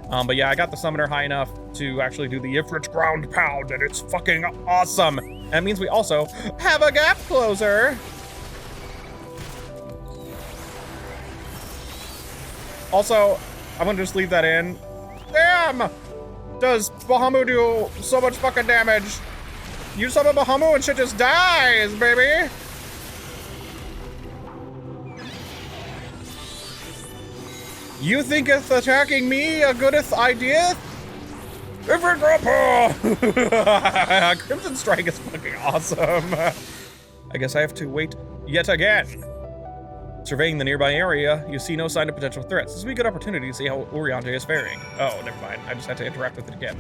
But yeah, I got the summoner high enough to actually do the Ifrit's ground pound, and it's fucking awesome. And that means we also have a gap closer. Also, I'm gonna just leave that in. Damn! Does Bahamut do so much fucking damage? You summon Bahamut and shit just dies, baby! You thinketh attacking me a goodeth idea? Every grandpa! Crimson Strike is fucking awesome. I guess I have to wait yet again. Surveying the nearby area, you see no sign of potential threats. This would be a good opportunity to see how URIANGER is faring. Oh, never mind. I just had to interact with it again.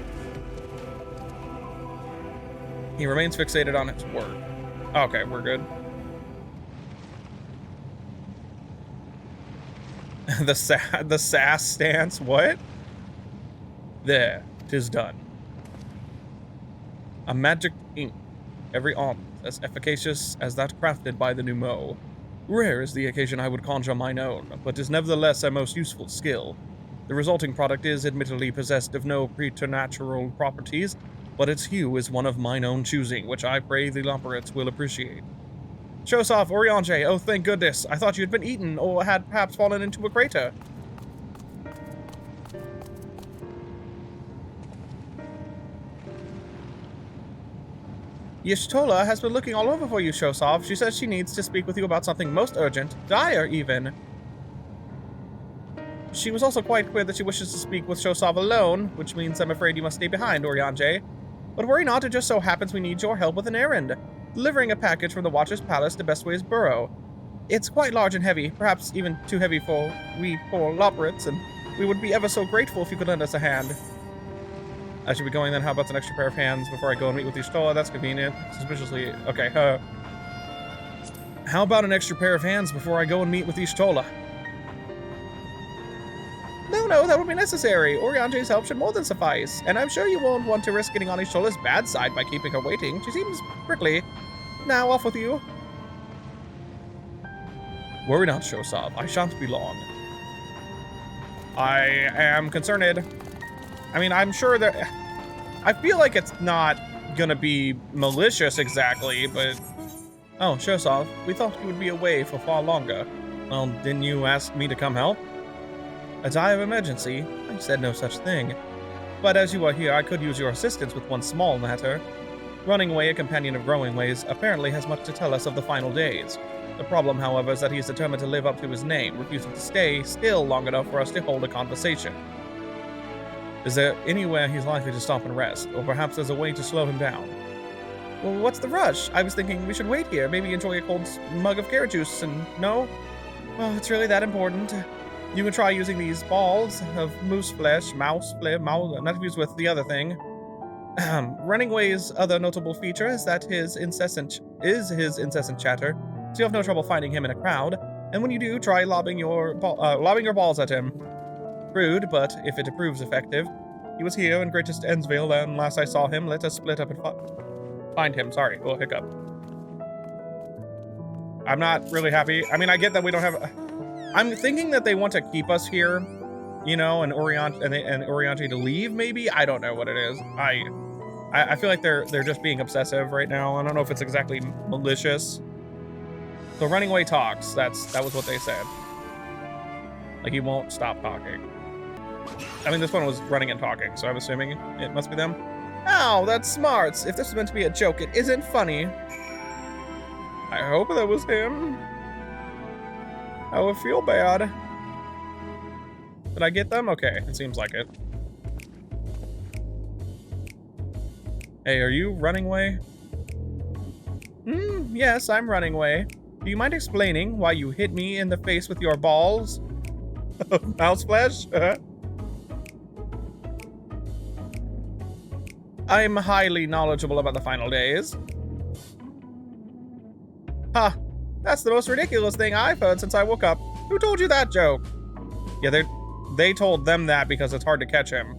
He remains fixated on his work. Okay, we're good. The sass stance, what? There, 'tis done. A magic ink, every almond, as efficacious as that crafted by the Numo. Rare is the occasion I would conjure mine own, but is nevertheless a most useful skill. The resulting product is admittedly possessed of no preternatural properties, but its hue is one of mine own choosing, which I pray the Loporets will appreciate. Shows off, URIANGER, oh thank goodness, I thought you had been eaten, or had perhaps fallen into a crater. Y'shtola has been looking all over for you, Shosov. She says she needs to speak with you about something most urgent, dire even. She was also quite clear that she wishes to speak with Shosov alone, which means I'm afraid you must stay behind, URIANGER. But worry not, it just so happens we need your help with an errand. Delivering a package from the Watcher's Palace to Bestway's Burrow. It's quite large and heavy, perhaps even too heavy for we poor Loporets, and we would be ever so grateful if you could lend us a hand. I should be going then. How about an extra pair of hands before I go and meet with Y'shtola? That's convenient. Suspiciously. Okay, how about an extra pair of hands before I go and meet with Y'shtola? No, that would be necessary. URIANGER's help should more than suffice, and I'm sure you won't want to risk getting on Y'shtola's bad side by keeping her waiting. She seems prickly. Now, off with you. Worry not, Shosov. I shan't be long. I am concerned. I mean, I'm sure that... I feel like it's not gonna be malicious exactly, but... Oh, Shosov, we thought you would be away for far longer. Well, didn't you ask me to come help? A dire emergency? I said no such thing. But as you are here, I could use your assistance with one small matter. Running Away, a companion of Growing Ways, apparently has much to tell us of the final days. The problem, however, is that he is determined to live up to his name, refusing to stay still long enough for us to hold a conversation. Is there anywhere he's likely to stop and rest, or perhaps there's a way to slow him down? Well, what's the rush? I was thinking we should wait here, maybe enjoy a cold mug of carrot juice, and no? Well, it's really that important. You can try using these balls of moose flesh, not confused with the other thing. Running Away's other notable feature is that his incessant chatter, so you have no trouble finding him in a crowd. And when you do, try lobbing your balls at him. Rude, but if it proves effective. He was here in Greatest Endsville, and last I saw him, let us split up and find him. Sorry, oh, hiccup. I'm not really happy. I mean, I get that we don't have... I'm thinking that they want to keep us here, you know, and URIANGER to leave, maybe? I don't know what it is. I I feel like they're just being obsessive right now. I don't know if it's exactly malicious. So running away talks. That was what they said. Like he won't stop talking. I mean, this one was running and talking, so I'm assuming it must be them. Ow, that's smart. If this was meant to be a joke, it isn't funny. I hope that was him. I would feel bad. Did I get them? Okay, it seems like it. Hey, are you running away? Yes, I'm running away. Do you mind explaining why you hit me in the face with your balls? Mouse flesh? I'm highly knowledgeable about the final days. Ha! That's the most ridiculous thing I've heard since I woke up. Who told you that joke? Yeah, they told them that because it's hard to catch him.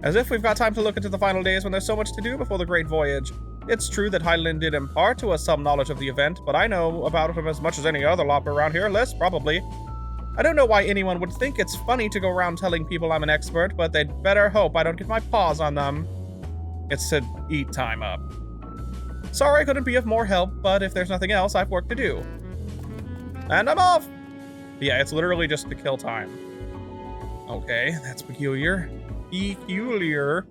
As if we've got time to look into the final days when there's so much to do before the Great Voyage. It's true that Hyland did impart to us some knowledge of the event, but I know about him as much as any other lopper around here, less probably. I don't know why anyone would think it's funny to go around telling people I'm an expert, but they'd better hope I don't get my paws on them. It's to eat time up. Sorry I couldn't be of more help, but if there's nothing else, I've work to do. And I'm off! Yeah, it's literally just to kill time. Okay, that's peculiar. Peculiar.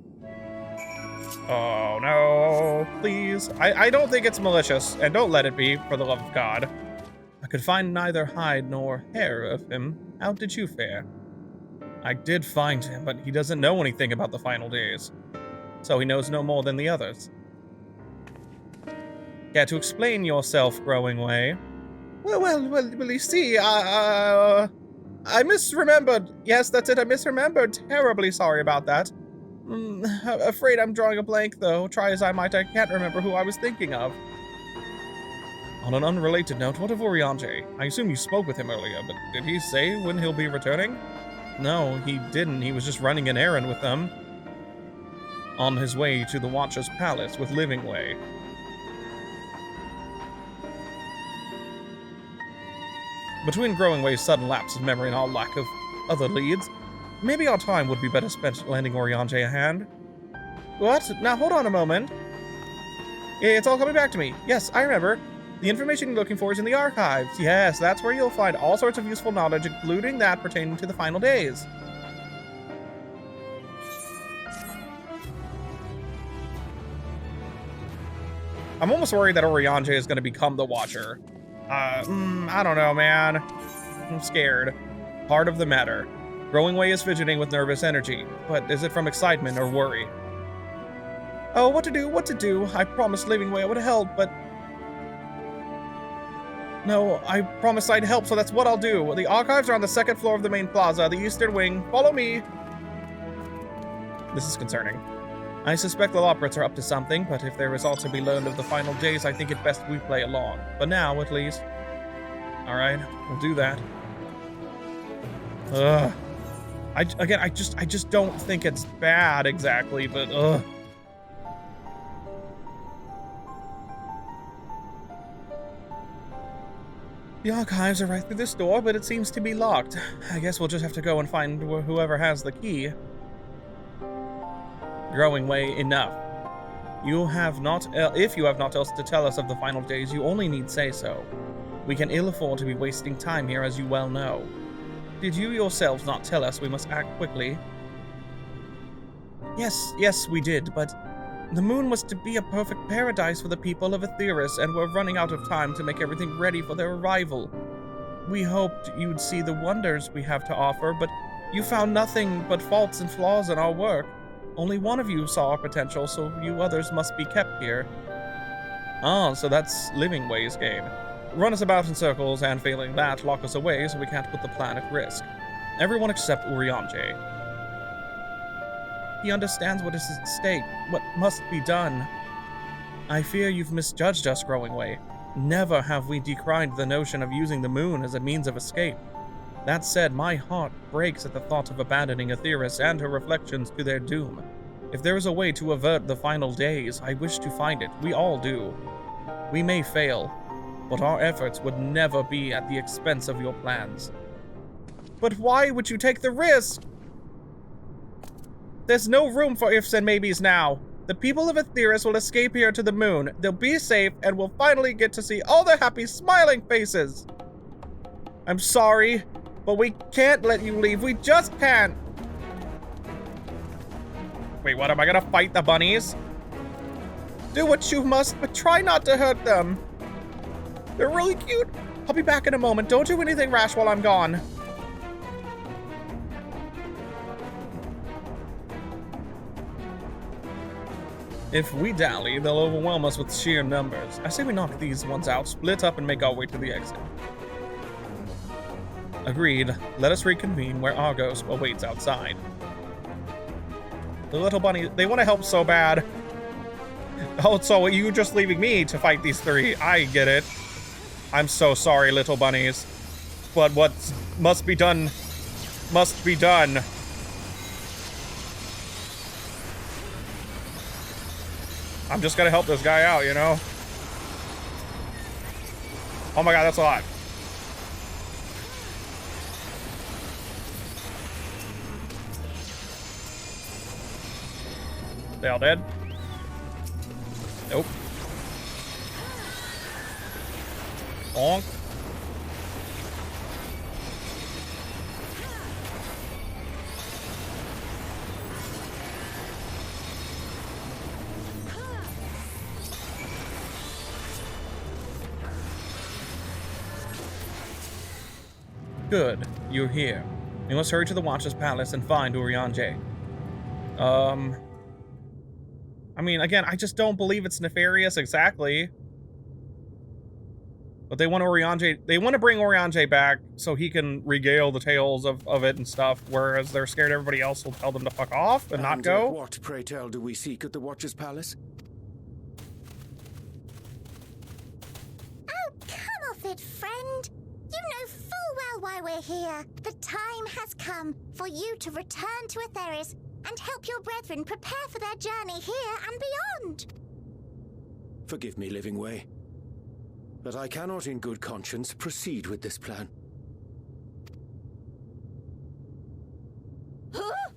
Oh no, please. I don't think it's malicious, and don't let it be, for the love of God. I could find neither hide nor hair of him. How did you fare? I did find him, but he doesn't know anything about the final days. So he knows no more than the others. Care to explain yourself, Growing Way? Well, you see, I misremembered. Yes, that's it, I misremembered. Terribly sorry about that. Afraid I'm drawing a blank, though. Try as I might, I can't remember who I was thinking of. On an unrelated note, what of Urianger? I assume you spoke with him earlier, but did he say when he'll be returning? No, he didn't. He was just running an errand with them. On his way to the Watcher's Palace with Livingway. Between Growing Way's sudden lapse of memory and our lack of other leads, maybe our time would be better spent lending Urianger a hand. What? Now hold on a moment. It's all coming back to me. Yes, I remember. The information you're looking for is in the archives. Yes, that's where you'll find all sorts of useful knowledge, including that pertaining to the final days. I'm almost worried that Urianger is going to become the Watcher. I don't know, man. I'm scared. Part of the matter. Growing Way is fidgeting with nervous energy, but is it from excitement or worry? Oh, what to do? I promised Livingway I would help, but... No, I promised I'd help, so that's what I'll do. The archives are on the second floor of the main plaza, the eastern wing. Follow me. This is concerning. I suspect the Loprits are up to something, but if there is all to be learned of the final days, I think it best we play along. For now, at least. Alright, we'll do that. Ugh. I just don't think it's bad exactly, but ugh. The archives are right through this door, but it seems to be locked. I guess we'll just have to go and find whoever has the key. Growing Way, enough. If you have not else to tell us of the final days, you only need say so. We can ill afford to be wasting time here, as you well know. Did you yourselves not tell us we must act quickly? Yes, we did, but the moon was to be a perfect paradise for the people of Aetheris, and we're running out of time to make everything ready for their arrival. We hoped you'd see the wonders we have to offer, but you found nothing but faults and flaws in our work. Only one of you saw our potential, so you others must be kept here. Ah, so that's Livingway's game. Run us about in circles, and failing that, lock us away so we can't put the plan at risk. Everyone except Urianger. He understands what is at stake, what must be done. I fear you've misjudged us, Growing Way. Never have we decried the notion of using the moon as a means of escape. That said, my heart breaks at the thought of abandoning Aetheris and her reflections to their doom. If there is a way to avert the final days, I wish to find it. We all do. We may fail, but our efforts would never be at the expense of your plans. But why would you take the risk? There's no room for ifs and maybes now. The people of Aetheris will escape here to the moon. They'll be safe and we'll finally get to see all their happy, smiling faces. I'm sorry, but we can't let you leave. We just can't. Wait, what? Am I gonna fight the bunnies? Do what you must, but try not to hurt them. They're really cute. I'll be back in a moment. Don't do anything rash while I'm gone. If we dally, they'll overwhelm us with sheer numbers. I say we knock these ones out, split up, and make our way to the exit. Agreed. Let us reconvene where Argos awaits outside. The little bunny, they want to help so bad. Oh, so you just leaving me to fight these three? I get it. I'm so sorry, little bunnies. But what must be done, must be done. I'm just gonna help this guy out, you know? Oh my god, that's a lot. They all dead? Nope. Bonk. Good, you're here. We must hurry to the Watcher's Palace and find URIANGE'S. I mean, again, I just don't believe it's nefarious exactly. But they want URIANGE'S, they want to bring URIANGE'S back so he can regale the tales of it and stuff, whereas they're scared everybody else will tell them to fuck off and not go. What, pray tell, do we seek at the Watcher's Palace? Oh, come off it, friend. You know full well why we're here. The time has come for you to return to Aetheris and help your brethren prepare for their journey here and beyond. Forgive me, Living Way, but I cannot in good conscience proceed with this plan. Huh?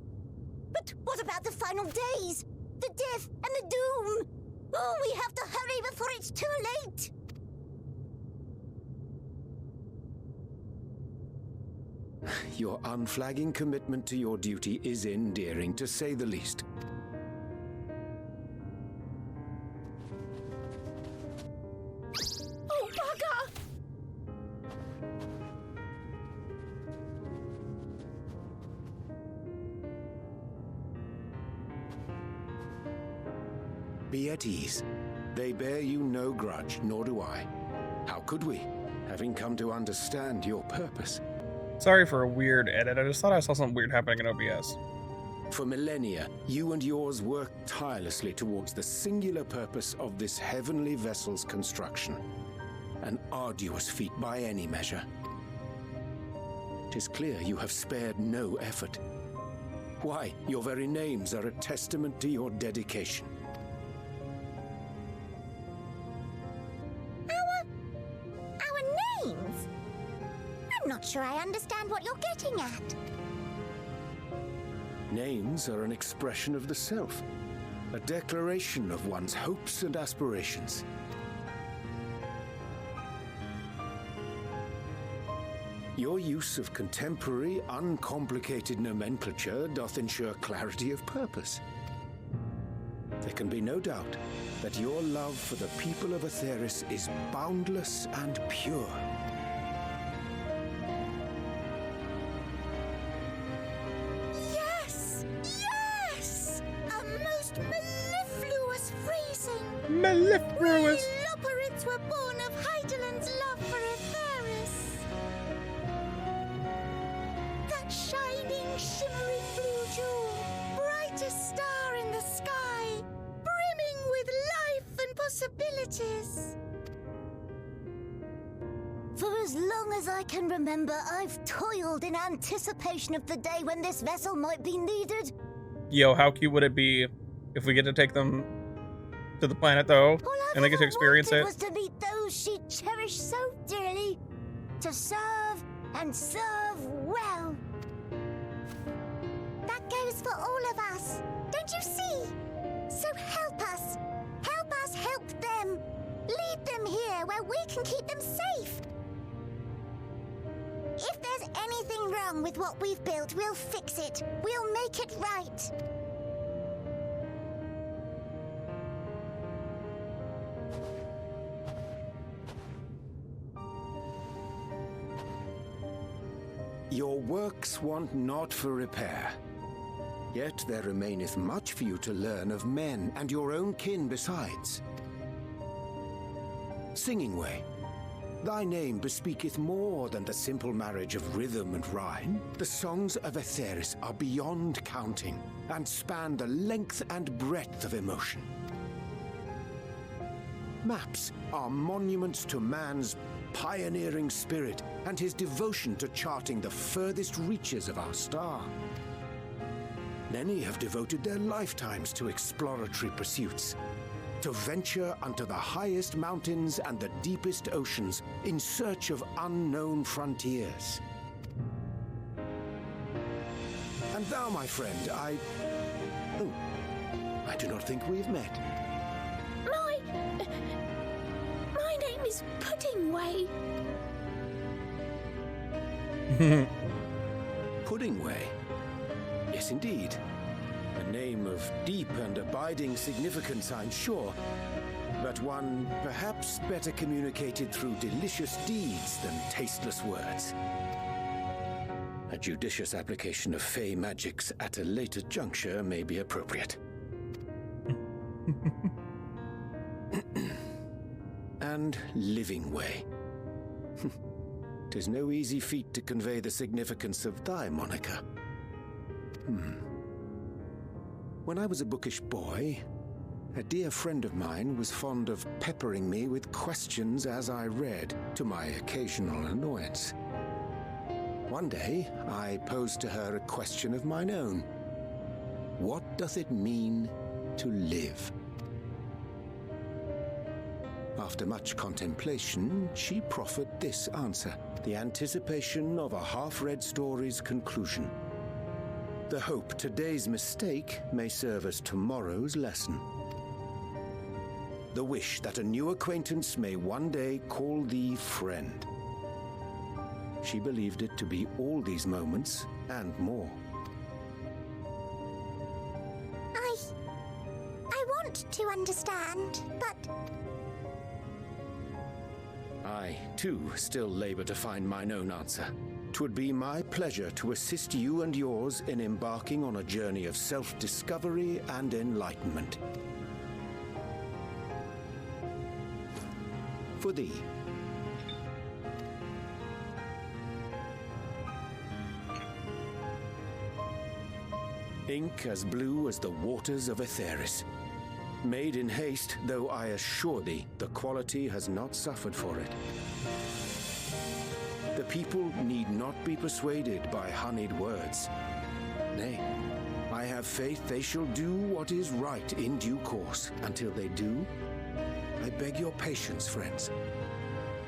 But what about the final days? The death and the doom? Oh, we have to hurry before it's too late. Your unflagging commitment to your duty is endearing, to say the least. Oh, bugger! Be at ease. They bear you no grudge, nor do I. How could we, having come to understand your purpose? Sorry for a weird edit. I just thought I saw something weird happening in OBS. For millennia, you and yours worked tirelessly towards the singular purpose of this heavenly vessel's construction. An arduous feat by any measure. 'Tis clear you have spared no effort. Why, your very names are a testament to your dedication. Our names? I'm not sure I understand what you're getting at. Names are an expression of the self, a declaration of one's hopes and aspirations. Your use of contemporary, uncomplicated nomenclature doth ensure clarity of purpose. There can be no doubt that your love for the people of Aetheris is boundless and pure. Yes! Yes! A most mellifluous phrasing! Mellifluous! We Loperids were born of Heideland's love for Aetheris. That shining, shimmering blue jewel, brightest star in the sky, brimming with life and possibilities. For as long as I can remember, I've toiled in anticipation of the day when this vessel might be needed. Yo, how cute would it be if we get to take them to the planet, though, and they get to experience it? Was to meet those she cherished so dearly, to serve and serve well. That goes for all of us, don't you see? So help us! Help us help them! Lead them here where we can keep them safe! If there's anything wrong with what we've built, we'll fix it. We'll make it right. Your works want not for repair. Yet there remaineth much for you to learn of men, and your own kin besides. Singing Way, thy name bespeaketh more than the simple marriage of rhythm and rhyme. The songs of Aetheris are beyond counting, and span the length and breadth of emotion. Maps are monuments to man's pioneering spirit and his devotion to charting the furthest reaches of our star. Many have devoted their lifetimes to exploratory pursuits, to venture unto the highest mountains and the deepest oceans in search of unknown frontiers. And thou, my friend, I do not think we've met. My name is Puddingway. Puddingway? Yes, indeed. A name of deep and abiding significance, I'm sure, but one perhaps better communicated through delicious deeds than tasteless words. A judicious application of fey magics at a later juncture may be appropriate. And Living Way. 'Tis no easy feat to convey the significance of thy moniker. When I was a bookish boy, a dear friend of mine was fond of peppering me with questions as I read, to my occasional annoyance. One day, I posed to her a question of mine own. What doth it mean to live? After much contemplation, she proffered this answer, the anticipation of a half-read story's conclusion. The hope today's mistake may serve as tomorrow's lesson. The wish that a new acquaintance may one day call thee friend. She believed it to be all these moments and more. I want to understand, but... I, too, still labor to find mine own answer. 'Twould be my pleasure to assist you and yours in embarking on a journey of self-discovery and enlightenment. For thee. Ink as blue as the waters of Aetheris. Made in haste, though I assure thee, the quality has not suffered for it. The people need not be persuaded by honeyed words. Nay, I have faith they shall do what is right in due course. Until they do, I beg your patience, friends.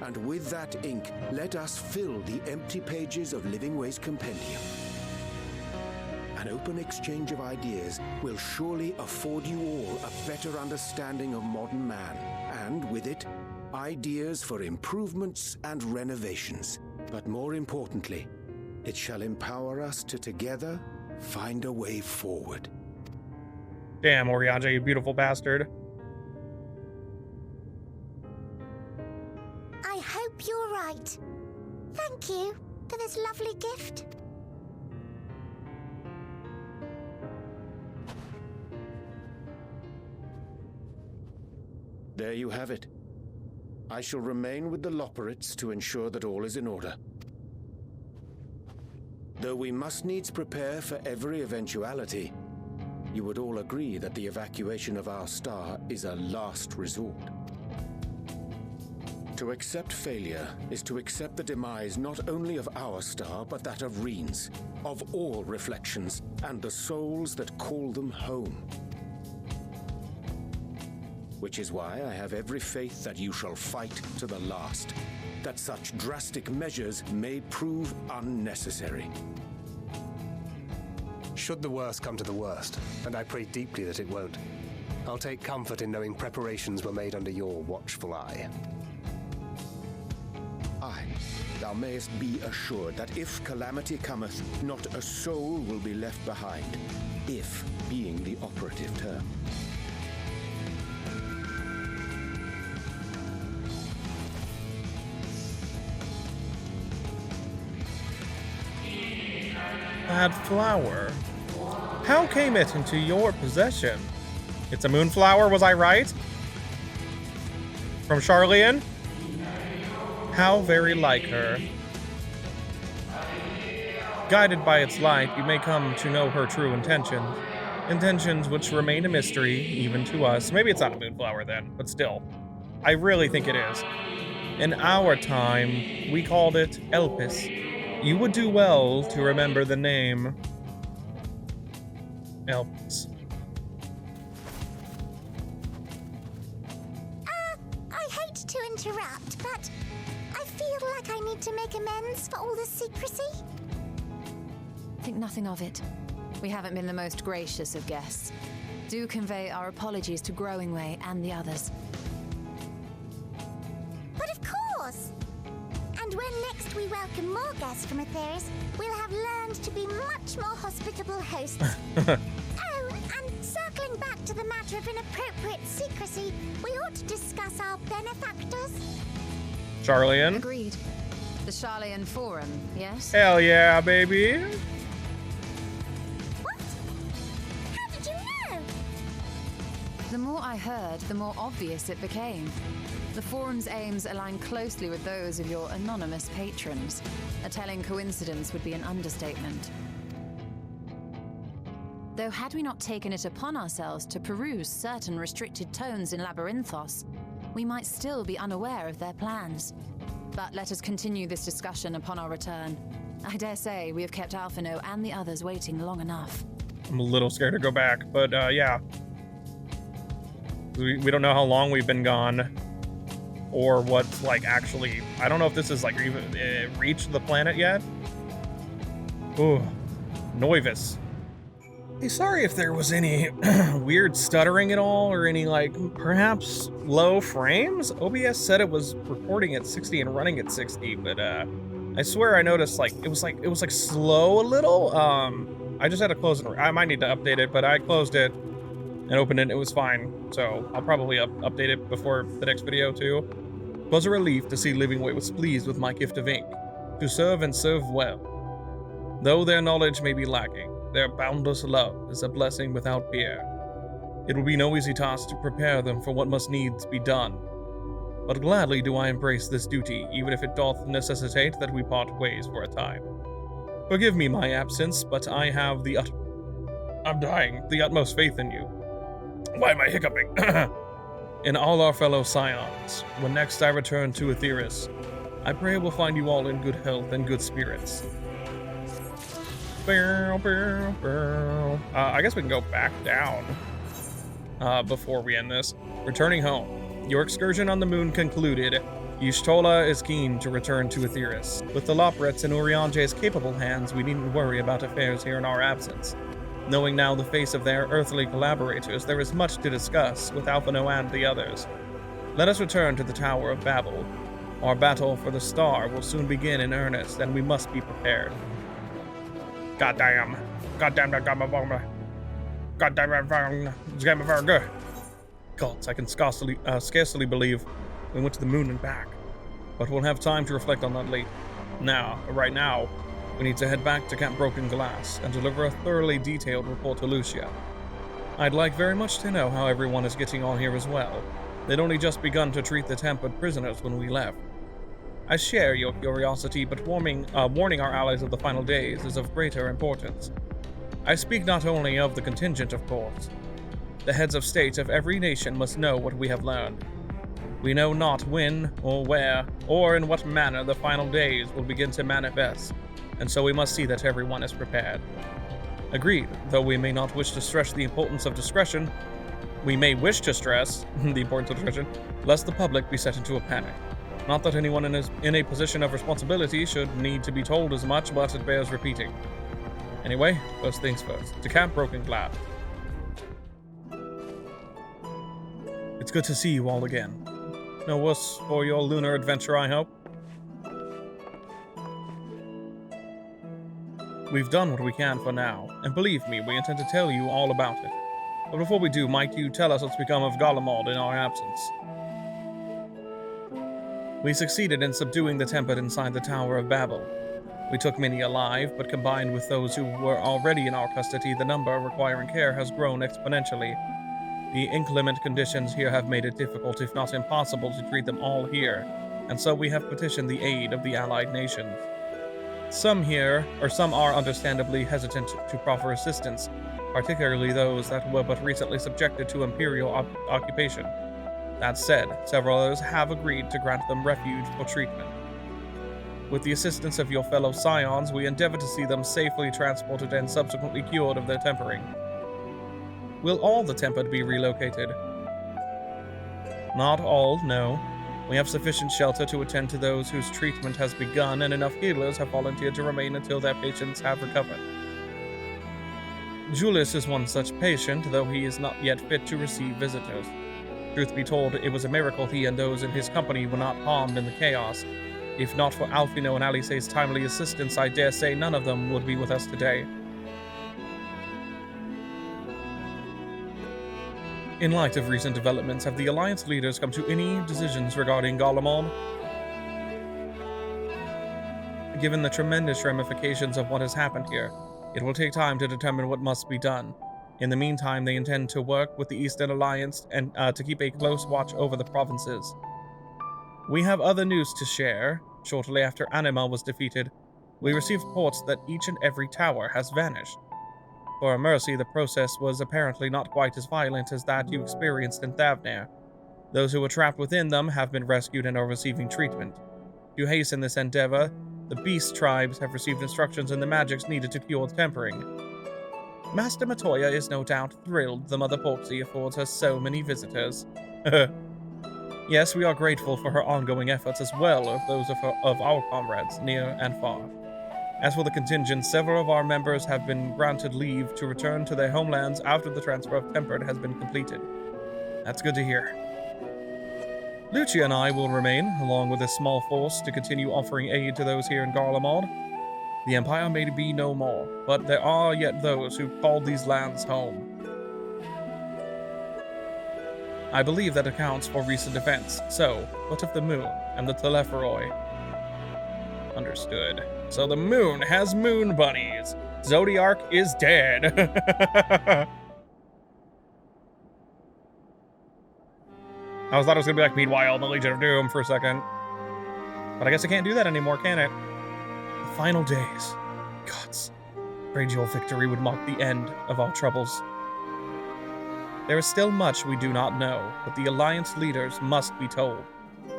And with that ink, let us fill the empty pages of Living Way's compendium. An open exchange of ideas will surely afford you all a better understanding of modern man, and with it, ideas for improvements and renovations. But more importantly, it shall empower us to together find a way forward. Damn, Oriange, you beautiful bastard. I hope you're right. Thank you for this lovely gift. There you have it. I shall remain with the Loporrits to ensure that all is in order. Though we must needs prepare for every eventuality, you would all agree that the evacuation of our star is a last resort. To accept failure is to accept the demise not only of our star, but that of Reen's, of all reflections, and the souls that call them home. Which is why I have every faith that you shall fight to the last, that such drastic measures may prove unnecessary. Should the worst come to the worst, and I pray deeply that it won't, I'll take comfort in knowing preparations were made under your watchful eye. Aye, thou mayest be assured that if calamity cometh, not a soul will be left behind. If being the operative term. That flower. How came it into your possession? It's a moonflower, was I right? From Charlian? How very like her. Guided by its light, you may come to know her true intentions. Intentions which remain a mystery, even to us. Maybe it's not a moonflower then, but still. I really think it is. In our time, we called it Elpis. You would do well to remember the name. Elpis. I hate to interrupt, but I feel like I need to make amends for all the secrecy. Think nothing of it. We haven't been the most gracious of guests. Do convey our apologies to Growingway and the others. But of course! And when next we welcome more guests from Aetheris, we'll have learned to be much more hospitable hosts. Oh, and circling back to the matter of inappropriate secrecy, we ought to discuss our benefactors. Charlian? Agreed. The Charlian Forum, yes? Hell yeah, baby. What? How did you know? The more I heard, the more obvious it became. The Forum's aims align closely with those of your anonymous patrons. A telling coincidence would be an understatement. Though had we not taken it upon ourselves to peruse certain restricted tones in Labyrinthos, we might still be unaware of their plans. But let us continue this discussion upon our return. I dare say we have kept Alphino and the others waiting long enough. I'm a little scared to go back, but yeah. We don't know how long we've been gone. Or what's like actually, I don't know if this is like even reached the planet yet. Ooh, Noivus. Hey, sorry if there was any weird stuttering at all or any like perhaps low frames. OBS said it was recording at 60 and running at 60, but I swear I noticed like it was like slow a little. I just had to close it. I might need to update it, but I closed it and opened it. And it was fine, so I'll probably update it before the next video too. It was a relief to see Livingway was pleased with my gift of ink, to serve and serve well. Though their knowledge may be lacking, their boundless love is a blessing without peer. It will be no easy task to prepare them for what must needs be done. But gladly do I embrace this duty, even if it doth necessitate that we part ways for a time. Forgive me my absence, but I have the utmost faith in you. Why am I hiccuping? In all our fellow scions, when next I return to Aetheris, I pray I will find you all in good health and good spirits. I guess we can go back down before we end this. Returning home. Your excursion on the moon concluded. Y'shtola is keen to return to Aetheris. With the Loprets in URIANGE'S capable hands, we needn't worry about affairs here in our absence. Knowing now the face of their earthly collaborators, there is much to discuss with Alphino and the others. Let us return to the Tower of Babel. Our battle for the star will soon begin in earnest, and we must be prepared. Goddamn that Gods, I can scarcely believe we went to the moon and back. But we'll have time to reflect on that later. Right now, we need to head back to Camp Broken Glass and deliver a thoroughly detailed report to Lucia. I'd like very much to know how everyone is getting on here as well. They'd only just begun to treat the tempered prisoners when we left. I share your curiosity, but warning our allies of the final days is of greater importance. I speak not only of the contingent, of course. The heads of state of every nation must know what we have learned. We know not when, or where, or in what manner the final days will begin to manifest, and so we must see that everyone is prepared. Agreed, though we may not wish to stress the importance of discretion, we may wish to stress the importance of discretion, lest the public be set into a panic. Not that anyone in a position of responsibility should need to be told as much, but it bears repeating. Anyway, first things first, to Camp Broken Glass. It's good to see you all again. No worse for your lunar adventure, I hope? We've done what we can for now, and believe me, we intend to tell you all about it. But before we do, might you tell us what's become of Garlemald in our absence? We succeeded in subduing the Tempest inside the Tower of Babel. We took many alive, but combined with those who were already in our custody, the number requiring care has grown exponentially. The inclement conditions here have made it difficult, if not impossible, to treat them all here, and so we have petitioned the aid of the allied nations. Some are understandably hesitant to proffer assistance, particularly those that were but recently subjected to imperial occupation. That said, several others have agreed to grant them refuge for treatment. With the assistance of your fellow scions, we endeavor to see them safely transported and subsequently cured of their tempering. Will all the tempered be relocated? Not all, no. We have sufficient shelter to attend to those whose treatment has begun, and enough healers have volunteered to remain until their patients have recovered. Julius is one such patient, though he is not yet fit to receive visitors. Truth be told, it was a miracle he and those in his company were not harmed in the chaos. If not for Alfino and Alice's timely assistance, I dare say none of them would be with us today. In light of recent developments, have the Alliance leaders come to any decisions regarding Garlemald? Given the tremendous ramifications of what has happened here, it will take time to determine what must be done. In the meantime, they intend to work with the Eastern Alliance and to keep a close watch over the provinces. We have other news to share. Shortly after Anima was defeated, we received reports that each and every tower has vanished. For a mercy, the process was apparently not quite as violent as that you experienced in Thavnair. Those who were trapped within them have been rescued and are receiving treatment. To hasten this endeavor, the Beast tribes have received instructions in the magics needed to cure tempering. Master Matoya is no doubt thrilled the Mother Porksy affords her so many visitors. Yes, we are grateful for her ongoing efforts as well as those of our comrades, near and far. As for the contingent, several of our members have been granted leave to return to their homelands after the transfer of Tempered has been completed. That's good to hear. Lucia and I will remain, along with a small force, to continue offering aid to those here in Garlemald. The Empire may be no more, but there are yet those who call these lands home. I believe that accounts for recent events, so what of the moon and the Telepheroi? Understood. So the moon has moon bunnies. Zodiark is dead. I thought it was gonna be like Meanwhile, the Legion of Doom for a second. But I guess I can't do that anymore, can it? The final days. Gods. Prayed your victory would mark the end of our troubles. There is still much we do not know, but the Alliance leaders must be told.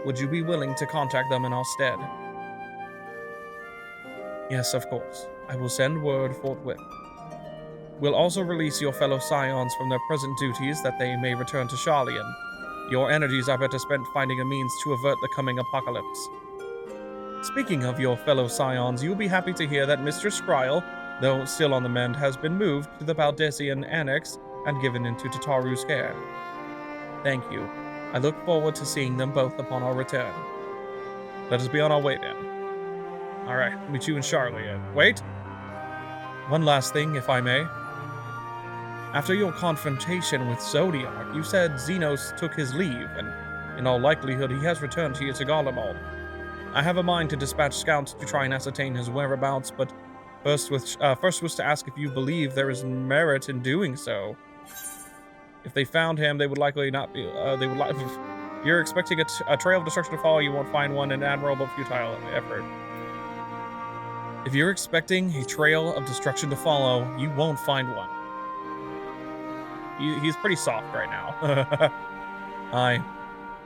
Would you be willing to contact them in our stead? Yes, of course. I will send word forthwith. We'll also release your fellow scions from their present duties that they may return to Sharlayan. Your energies are better spent finding a means to avert the coming apocalypse. Speaking of your fellow scions, you'll be happy to hear that Mr. Skryl, though still on the mend, has been moved to the Valdesian Annex and given into Tataru's care. Thank you. I look forward to seeing them both upon our return. Let us be on our way then. Alright, meet you in Sharlayan. Wait! One last thing, if I may. After your confrontation with Zodiark, you said Xenos took his leave, and in all likelihood he has returned here to Garlemald. I have a mind to dispatch scouts to try and ascertain his whereabouts, but first was to ask if you believe there is merit in doing so. If they found him, they would likely not be. If you're expecting a trail of destruction to follow, you won't find one. An admirable, futile effort. If you're expecting a trail of destruction to follow, you won't find one. He's pretty soft right now. Aye,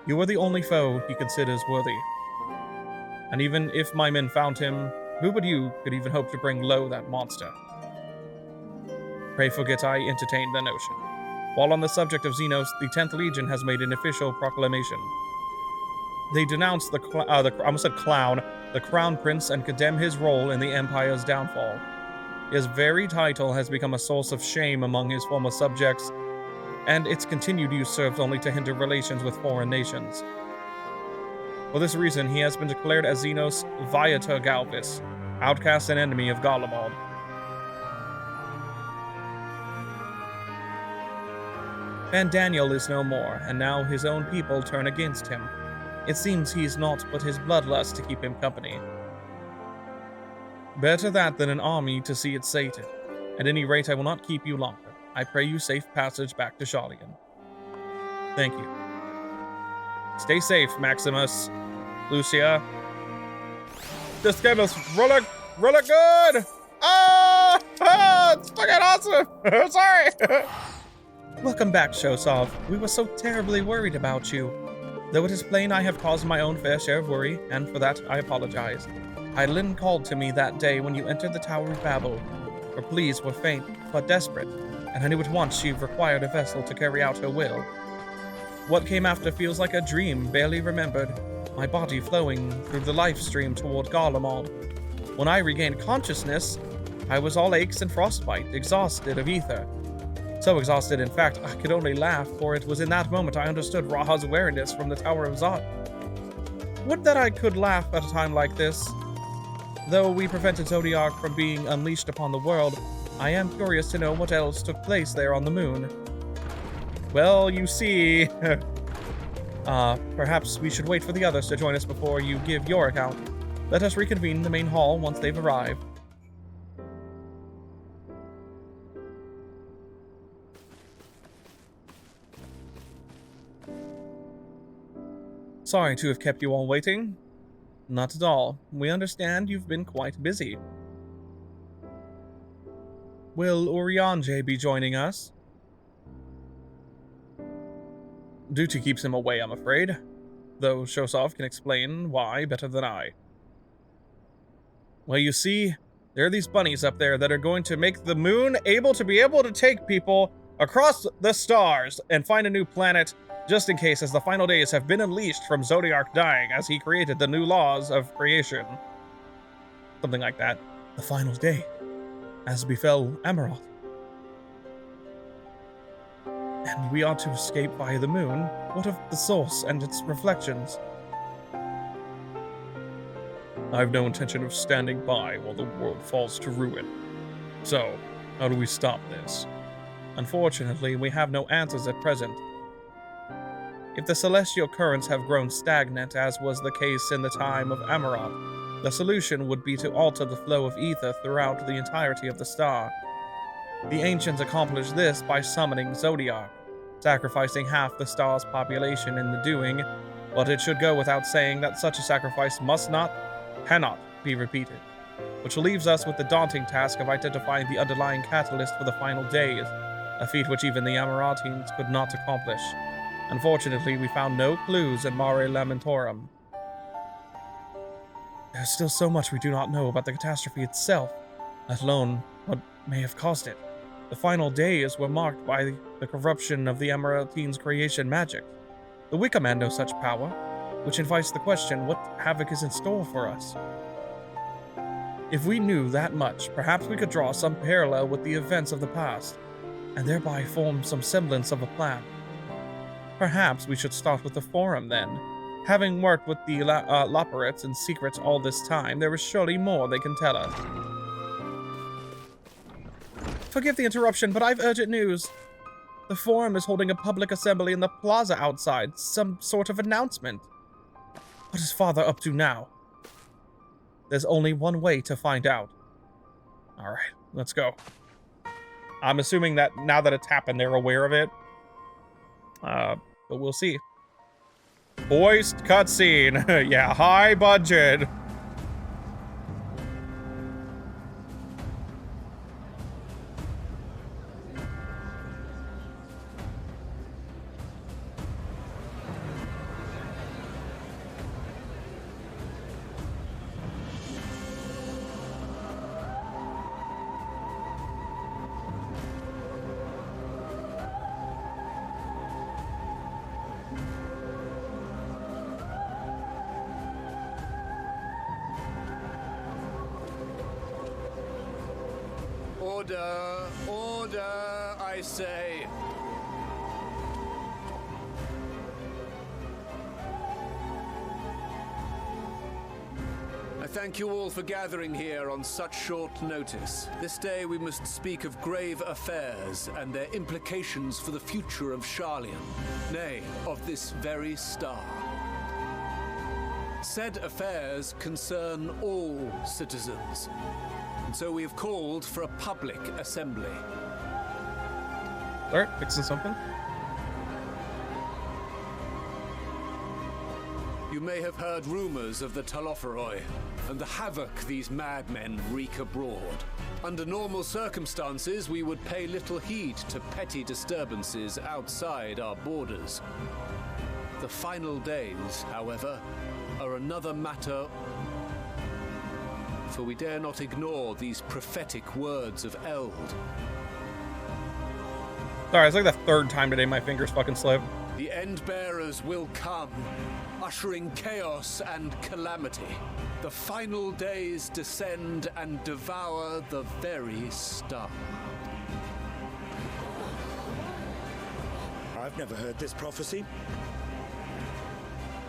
you are the only foe he considers worthy. And even if my men found him, who but you could even hope to bring low that monster? Pray forget I entertained the notion. While on the subject of Xenos, the 10th Legion has made an official proclamation. They denounce the Crown Prince, and condemn his role in the Empire's downfall. His very title has become a source of shame among his former subjects. and its continued use serves only to hinder relations with foreign nations. For this reason, he has been declared as Xenos Viator Galvis, outcast and enemy of Garlemald. Van Daniel is no more, and now his own people turn against him. It seems he's naught but his bloodlust to keep him company. Better that than an army to see it sated. At any rate, I will not keep you longer. I pray you safe passage back to Sharlayan. Thank you. Stay safe, Maximus. Lucia. This game is really good! It's fucking awesome! Sorry! Welcome back, Shosov. We were so terribly worried about you. Though it is plain I have caused my own fair share of worry, and for that I apologize. Eidolon called to me that day when you entered the Tower of Babel. Her pleas were faint, but desperate, and I knew at once she required a vessel to carry out her will. What came after feels like a dream, barely remembered, my body flowing through the life stream toward Garlemald. When I regained consciousness, I was all aches and frostbite, exhausted of ether. So exhausted, in fact, I could only laugh, for it was in that moment I understood Raha's awareness from the Tower of Zot. Would that I could laugh at a time like this. Though we prevented Zodiac from being unleashed upon the world, I am curious to know what else took place there on the moon. Well, you see... perhaps we should wait for the others to join us before you give your account. Let us reconvene in the main hall once they've arrived. Sorry to have kept you all waiting. Not at all. We understand you've been quite busy. Will Urianger be joining us? Duty keeps him away, I'm afraid. Though Shosov can explain why better than I. Well, you see, there are these bunnies up there that are going to make the moon able to take people across the stars and find a new planet, just in case, as the final days have been unleashed from Zodiac dying as he created the new laws of creation. Something like that. The final day, as befell Amaroth. And we are to escape via the moon. What of the source and its reflections? I have no intention of standing by while the world falls to ruin. So, how do we stop this? Unfortunately, we have no answers at present. If the celestial currents have grown stagnant, as was the case in the time of Amaroth, the solution would be to alter the flow of ether throughout the entirety of the star. The ancients accomplished this by summoning Zodiac, sacrificing half the star's population in the doing, but it should go without saying that such a sacrifice cannot be repeated, which leaves us with the daunting task of identifying the underlying catalyst for the final days, a feat which even the Amarantians could not accomplish. Unfortunately, we found no clues in Mare Lamentorum. There's still so much we do not know about the catastrophe itself, let alone what may have caused it. The final days were marked by the corruption of the Amarantians' creation magic. The We command no such power, which invites the question, what havoc is in store for us? If we knew that much, perhaps we could draw some parallel with the events of the past, and thereby form some semblance of a plan. Perhaps we should start with the Forum then. Having worked with the Loporrits in secret all this time, there is surely more they can tell us. Forgive the interruption, but I've urgent news. The Forum is holding a public assembly in the plaza outside, some sort of announcement. What is Father up to now? There's only one way to find out. Alright, let's go. I'm assuming that now that it's happened, they're aware of it. But we'll see. Voiced cutscene. Yeah, high budget. Order, order, I say. thank you all for gathering here on such short notice. This day we must speak of grave affairs and their implications for the future of Sharlayan, nay, of this very star. Said affairs concern all citizens, and so we have called for a public assembly. Alright, fixing something. You may have heard rumors of the Telophoroi and the havoc these madmen wreak abroad. Under normal circumstances, we would pay little heed to petty disturbances outside our borders. The final days, however, are another matter, for we dare not ignore these prophetic words of Eld. Sorry, it's like the third time today my fingers fucking slipped. The Endbearers will come, ushering chaos and calamity. The final days descend and devour the very star. I've never heard this prophecy.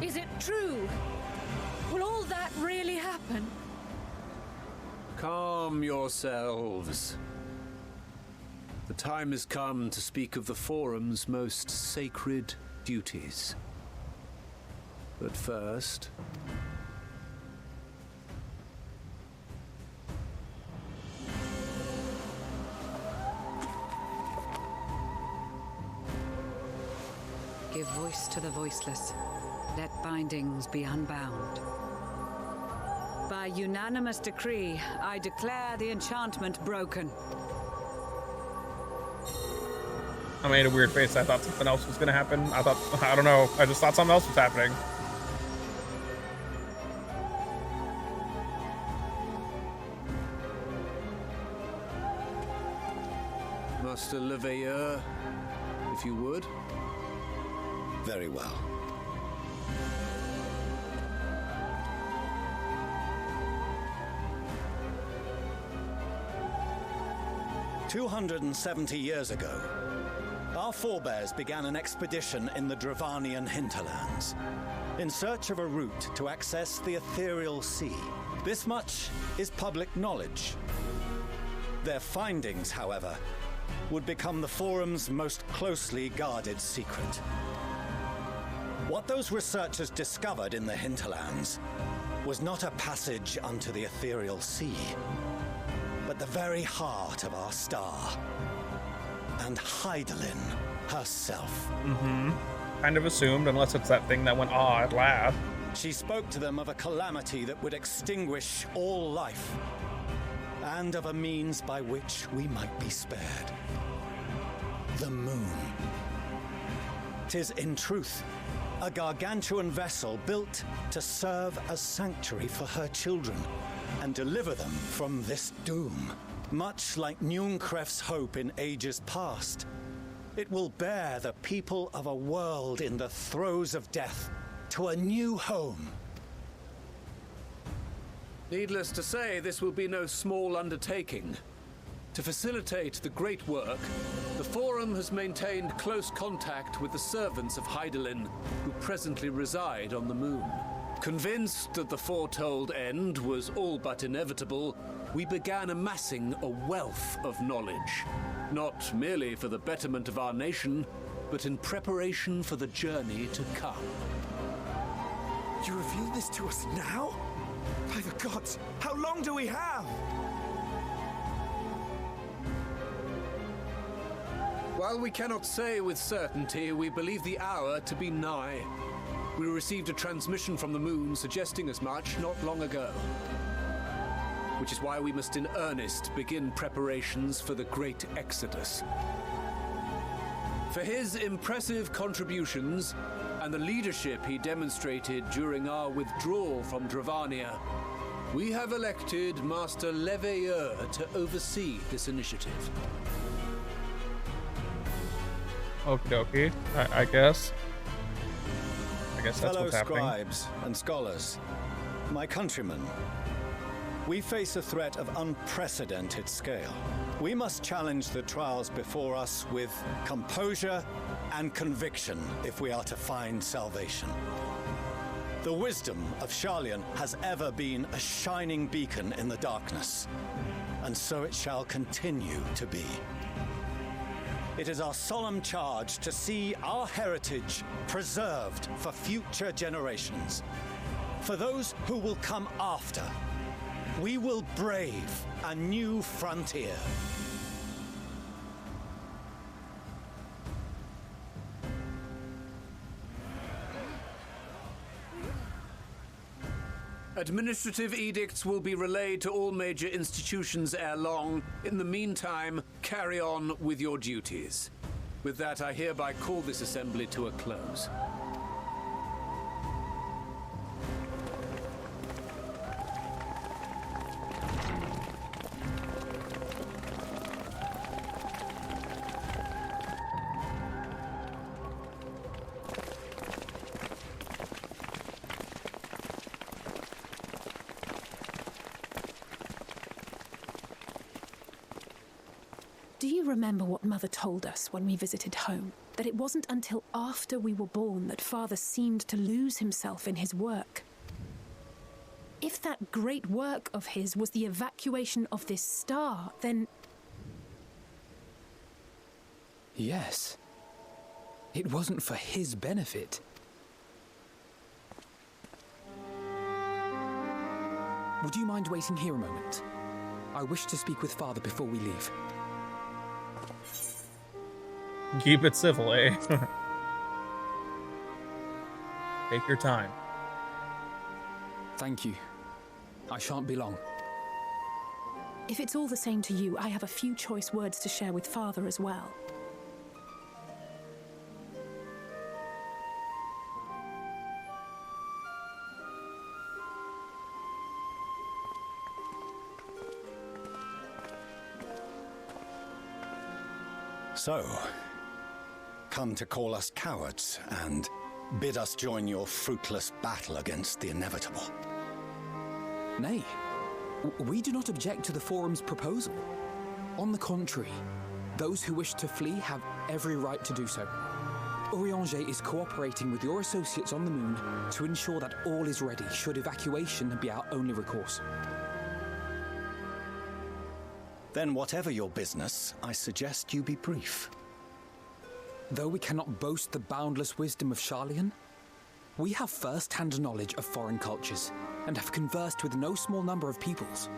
Is it true? Will all that really happen? Calm yourselves. The time has come to speak of the Forum's most sacred duties. But first... Give voice to the voiceless. Let bindings be unbound. By unanimous decree, I declare the enchantment broken. I made a weird face. I thought something else was gonna happen. I don't know. I just thought something else was happening. Master Leveilleur, if you would. Very well. "270 years ago, our forebears began an expedition in the Dravanian hinterlands, in search of a route to access the ethereal sea. This much is public knowledge. Their findings, however, would become the Forum's most closely guarded secret. What those researchers discovered in the hinterlands was not a passage unto the ethereal sea, but the very heart of our star, and Hydaelyn herself." Kind of assumed, unless it's that thing that went, "Ah," at last. She spoke to them of a calamity that would extinguish all life, and of a means by which we might be spared. The moon. 'Tis in truth a gargantuan vessel built to serve as sanctuary for her children and deliver them from this doom. Much like Nunkref's hope in ages past, it will bear the people of a world in the throes of death to a new home. Needless to say, this will be no small undertaking. To facilitate the great work, the Forum has maintained close contact with the servants of Hydaelyn, who presently reside on the moon. Convinced that the foretold end was all but inevitable, we began amassing a wealth of knowledge, not merely for the betterment of our nation, but in preparation for the journey to come. You reveal this to us now? By the gods, how long do we have? While we cannot say with certainty, we believe the hour to be nigh. We received a transmission from the moon suggesting as much not long ago. Which is why we must in earnest begin preparations for the great exodus. For his impressive contributions and the leadership he demonstrated during our withdrawal from Dravania, we have elected Master Leveilleur to oversee this initiative. Okie dokie. I guess. That's Fellow what's happening. scribes and scholars, my countrymen, we face a threat of unprecedented scale. We must challenge the trials before us with composure and conviction if we are to find salvation. The wisdom of Sharlayan has ever been a shining beacon in the darkness, and so it shall continue to be. It is our solemn charge to see our heritage preserved for future generations. For those who will come after, we will brave a new frontier. Administrative edicts will be relayed to all major institutions ere long. In the meantime, carry on with your duties. With that, I hereby call this assembly to a close. Do you remember what Mother told us when we visited home? That it wasn't until after we were born that Father seemed to lose himself in his work. If that great work of his was the evacuation of this star, then... Yes. It wasn't for his benefit. Would you mind waiting here a moment? I wish to speak with Father before we leave. Keep it civil, eh? Take your time. Thank you. I shan't be long. If it's all the same to you, I have a few choice words to share with Father as well. So, come to call us cowards and bid us join your fruitless battle against the inevitable. Nay, we do not object to the Forum's proposal. On the contrary, those who wish to flee have every right to do so. URIANGER'S is cooperating with your associates on the moon to ensure that all is ready should evacuation be our only recourse. Then whatever your business, I suggest you be brief. Though we cannot boast the boundless wisdom of Sharlayan, we have first-hand knowledge of foreign cultures and have conversed with no small number of peoples.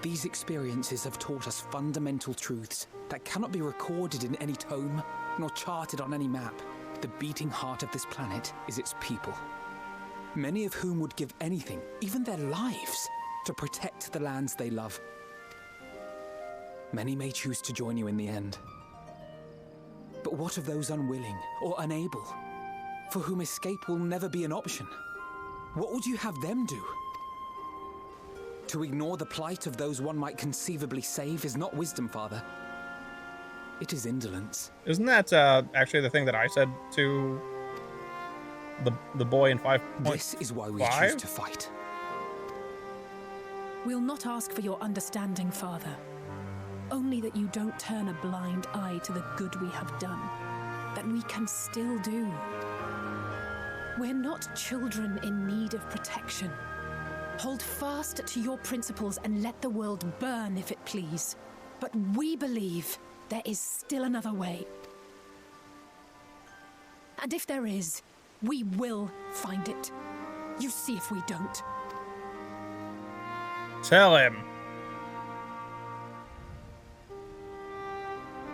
These experiences have taught us fundamental truths that cannot be recorded in any tome nor charted on any map. The beating heart of this planet is its people, many of whom would give anything, even their lives, to protect the lands they love. Many may choose to join you in the end. But what of those unwilling or unable, for whom escape will never be an option? What would you have them do? To ignore the plight of those one might conceivably save is not wisdom, Father. It is indolence. Isn't that actually the thing that I said to the boy in 5.5? This is why we choose to fight. We'll not ask for your understanding, Father. Only that you don't turn a blind eye to the good we have done, that we can still do. We're not children in need of protection. Hold fast to your principles and let the world burn if it please. But we believe there is still another way. And if there is, we will find it. You see if we don't. Tell him.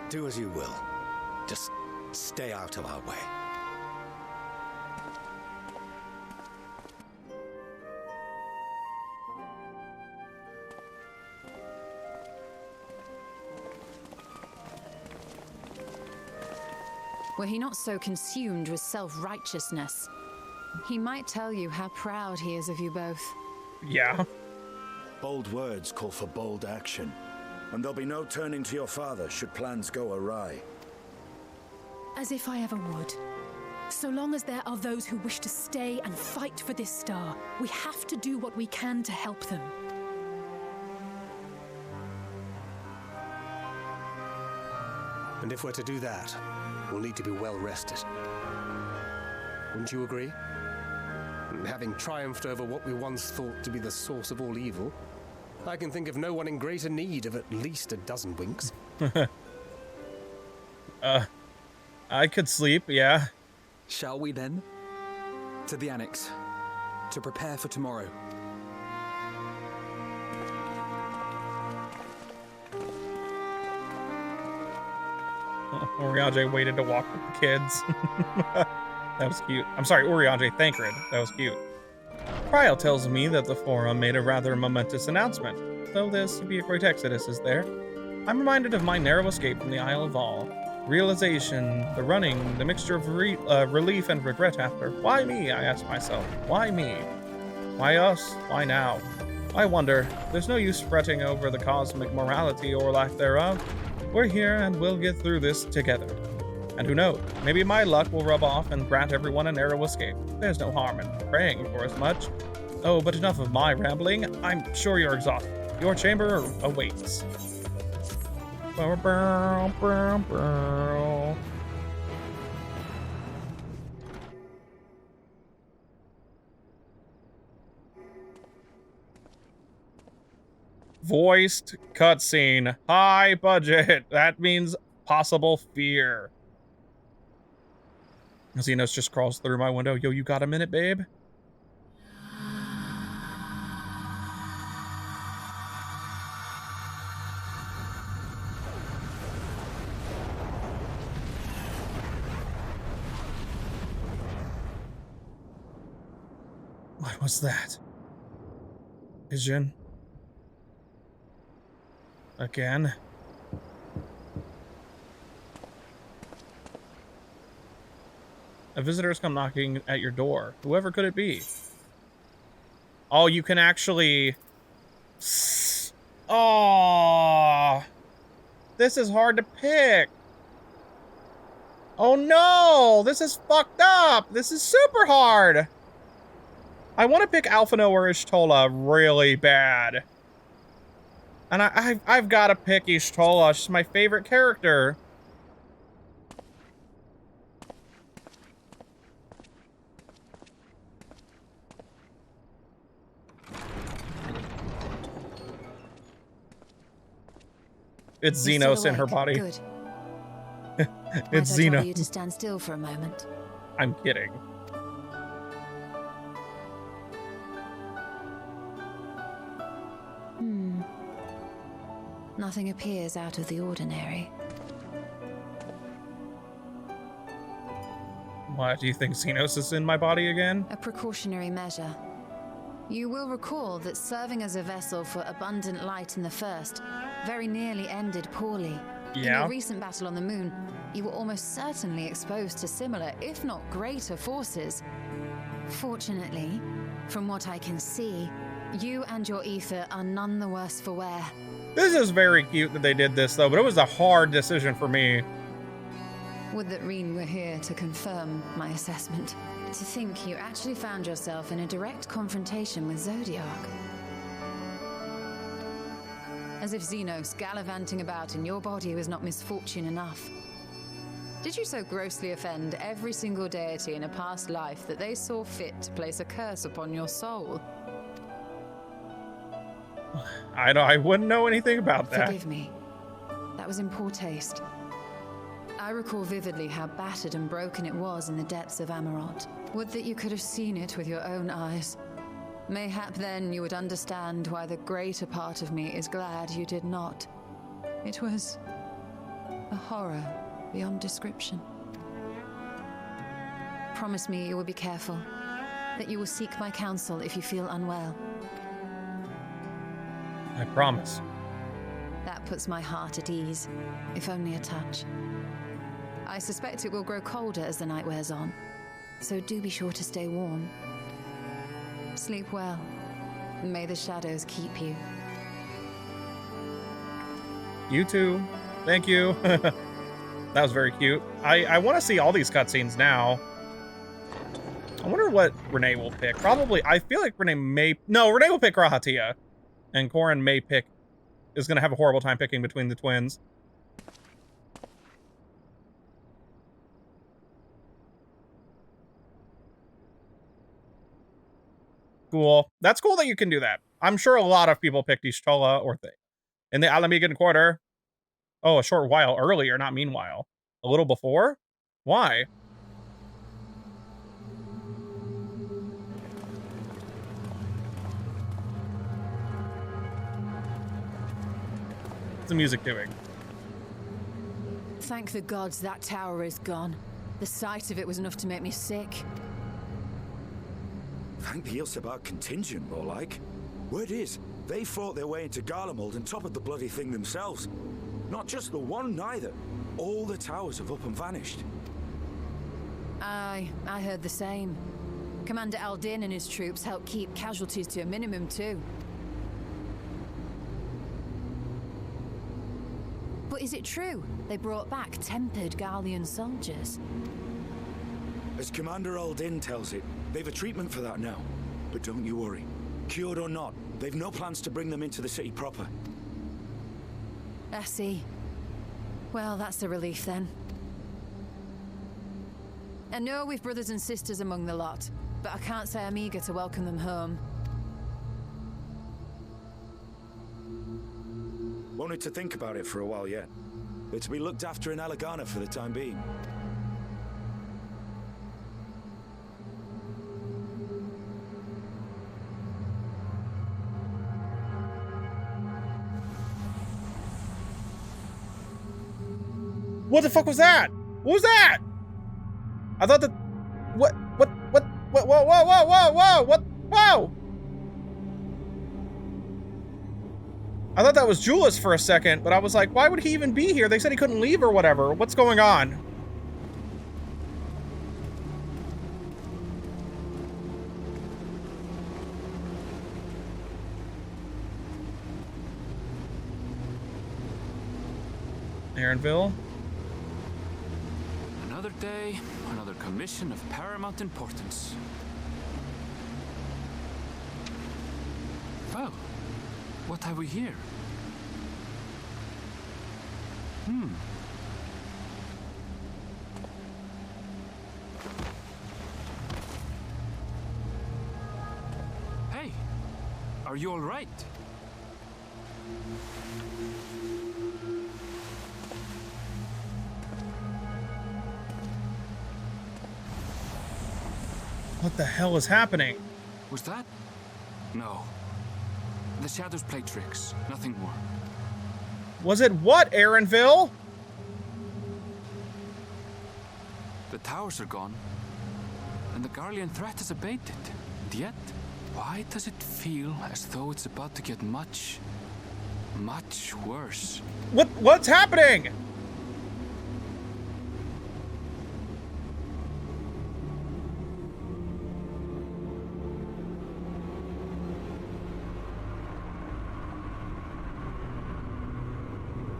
Do as you will. Just stay out of our way. Were he not so consumed with self-righteousness, he might tell you how proud he is of you both. Yeah. Bold words call for bold action. And there'll be no turning to your father should plans go awry. As if I ever would. So long as there are those who wish to stay and fight for this star, we have to do what we can to help them. And if we're to do that, we'll need to be well rested. Wouldn't you agree? And having triumphed over what we once thought to be the source of all evil, I can think of no one in greater need of at least a dozen winks. I could sleep, yeah. Shall we then? To the annex. To prepare for tomorrow. Urianger waited to walk with the kids. That was cute. I'm sorry, Urianger Thancred. That was cute. Cryle tells me that the Forum made a rather momentous announcement. Though there's to be a great exodus, is there? I'm reminded of my narrow escape from the Isle of All. Realization, the running, the mixture of relief and regret after. Why me, I ask myself. Why me? Why us? Why now? I wonder. There's no use fretting over the cosmic morality or lack thereof. We're here and we'll get through this together. And who knows, maybe my luck will rub off and grant everyone a narrow escape. There's no harm in praying for as much. Oh, but enough of my rambling. I'm sure you're exhausted. Your chamber awaits. Voiced cutscene. High budget. That means possible fear. Xenos just crawls through my window. Yo, you got a minute, babe? What was that? Vision? Again? A visitor's come knocking at your door. Whoever could it be? Oh, you can actually... Oh, this is hard to pick. Oh no, this is fucked up. This is super hard. I want to pick Alphino or Ishtola really bad. And I've got to pick Ishtola. She's my favorite character. It's Xenos in her body. Good. It's Might I trouble Xenos. you to stand still for a moment? I'm kidding. Nothing appears out of the ordinary. Why do you think Xenos is in my body again? A precautionary measure. You will recall that serving as a vessel for abundant light in the first very nearly ended poorly. In Yeah. your recent battle on the moon, you were almost certainly exposed to similar, if not greater, forces. Fortunately, from what I can see, you and your ether are none the worse for wear. This is very cute that they did this, though, but it was a hard decision for me. Would that Reen were here to confirm my assessment. To think you actually found yourself in a direct confrontation with Zodiac. As if Xenos gallivanting about in your body was not misfortune enough. Did you so grossly offend every single deity in a past life that they saw fit to place a curse upon your soul? I wouldn't know anything about that. Forgive me. That was in poor taste. I recall vividly how battered and broken it was in the depths of Amarant. Would that you could have seen it with your own eyes. Mayhap then you would understand why the greater part of me is glad you did not. It was a horror beyond description. Promise me you will be careful, that you will seek my counsel if you feel unwell. I promise. That puts my heart at ease, if only a touch. I suspect it will grow colder as the night wears on, so do be sure to stay warm. Sleep well. May the shadows keep you. You too. Thank you. That was very cute. I want to see all these cutscenes now. I wonder what Renee will pick. Probably, I feel like Renee may... No, Renee will pick Rahatia. And Corin may pick... is going to have a horrible time picking between the twins. Cool. That's cool that you can do that. I'm sure a lot of people picked Y'shtola or in the Alamegan Quarter. Oh, a short while earlier, not meanwhile. A little before? Why? What's the music doing? Thank the gods that tower is gone. The sight of it was enough to make me sick. Thank the Ilsebar contingent, more like. Word is, they fought their way into Garlemald and toppled the bloody thing themselves. Not just the one, neither. All the towers have up and vanished. Aye, I heard the same. Commander Aldin and his troops helped keep casualties to a minimum, too. But is it true they brought back tempered Garlean soldiers? As Commander Aldin tells it, they've a treatment for that now. But don't you worry. Cured or not, they've no plans to bring them into the city proper. I see. Well, that's a relief then. I know we've brothers and sisters among the lot, but I can't say I'm eager to welcome them home. Wanted to think about it for a while yet. They're to be looked after in Alagana for the time being. What the fuck was that? What was that? I thought that... What? Whoa, whoa! I thought that was Julius for a second, but I was like, why would he even be here? They said he couldn't leave or whatever. What's going on? Aaronville? Another day, another commission of paramount importance. Well, what have we here? Hey, are you all right? What the hell is happening? Was that? No. The shadows play tricks, nothing more. Was it what, Aaronville? The towers are gone, and the Garlean threat has abated. And yet, why does it feel as though it's about to get much, much worse? What's happening?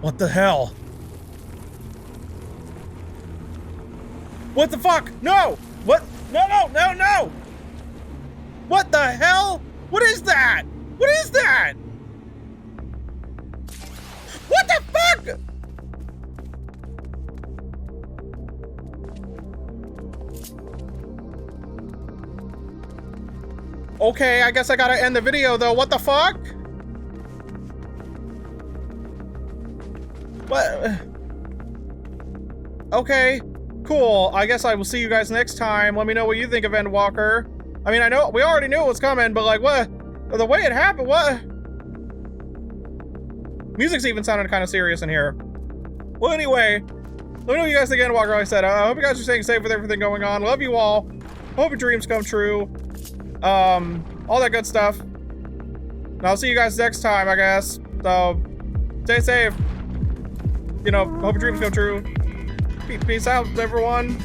What the hell? What the fuck? No! What? No! What the hell? What is that? What is that? What the fuck? Okay, I guess I gotta end the video though. What the fuck? What? Okay, cool. I guess I will see you guys next time. Let me know what you think of Endwalker. I mean, I know we already knew it was coming, but like, what? The way it happened, what? Music's even sounded kind of serious in here. Well, anyway, let me know what you guys think of Endwalker. Like I said, I hope you guys are staying safe with everything going on. Love you all. Hope your dreams come true. All that good stuff. And I'll see you guys next time, I guess. So, stay safe. You know, hope your dreams come true. Peace out, everyone.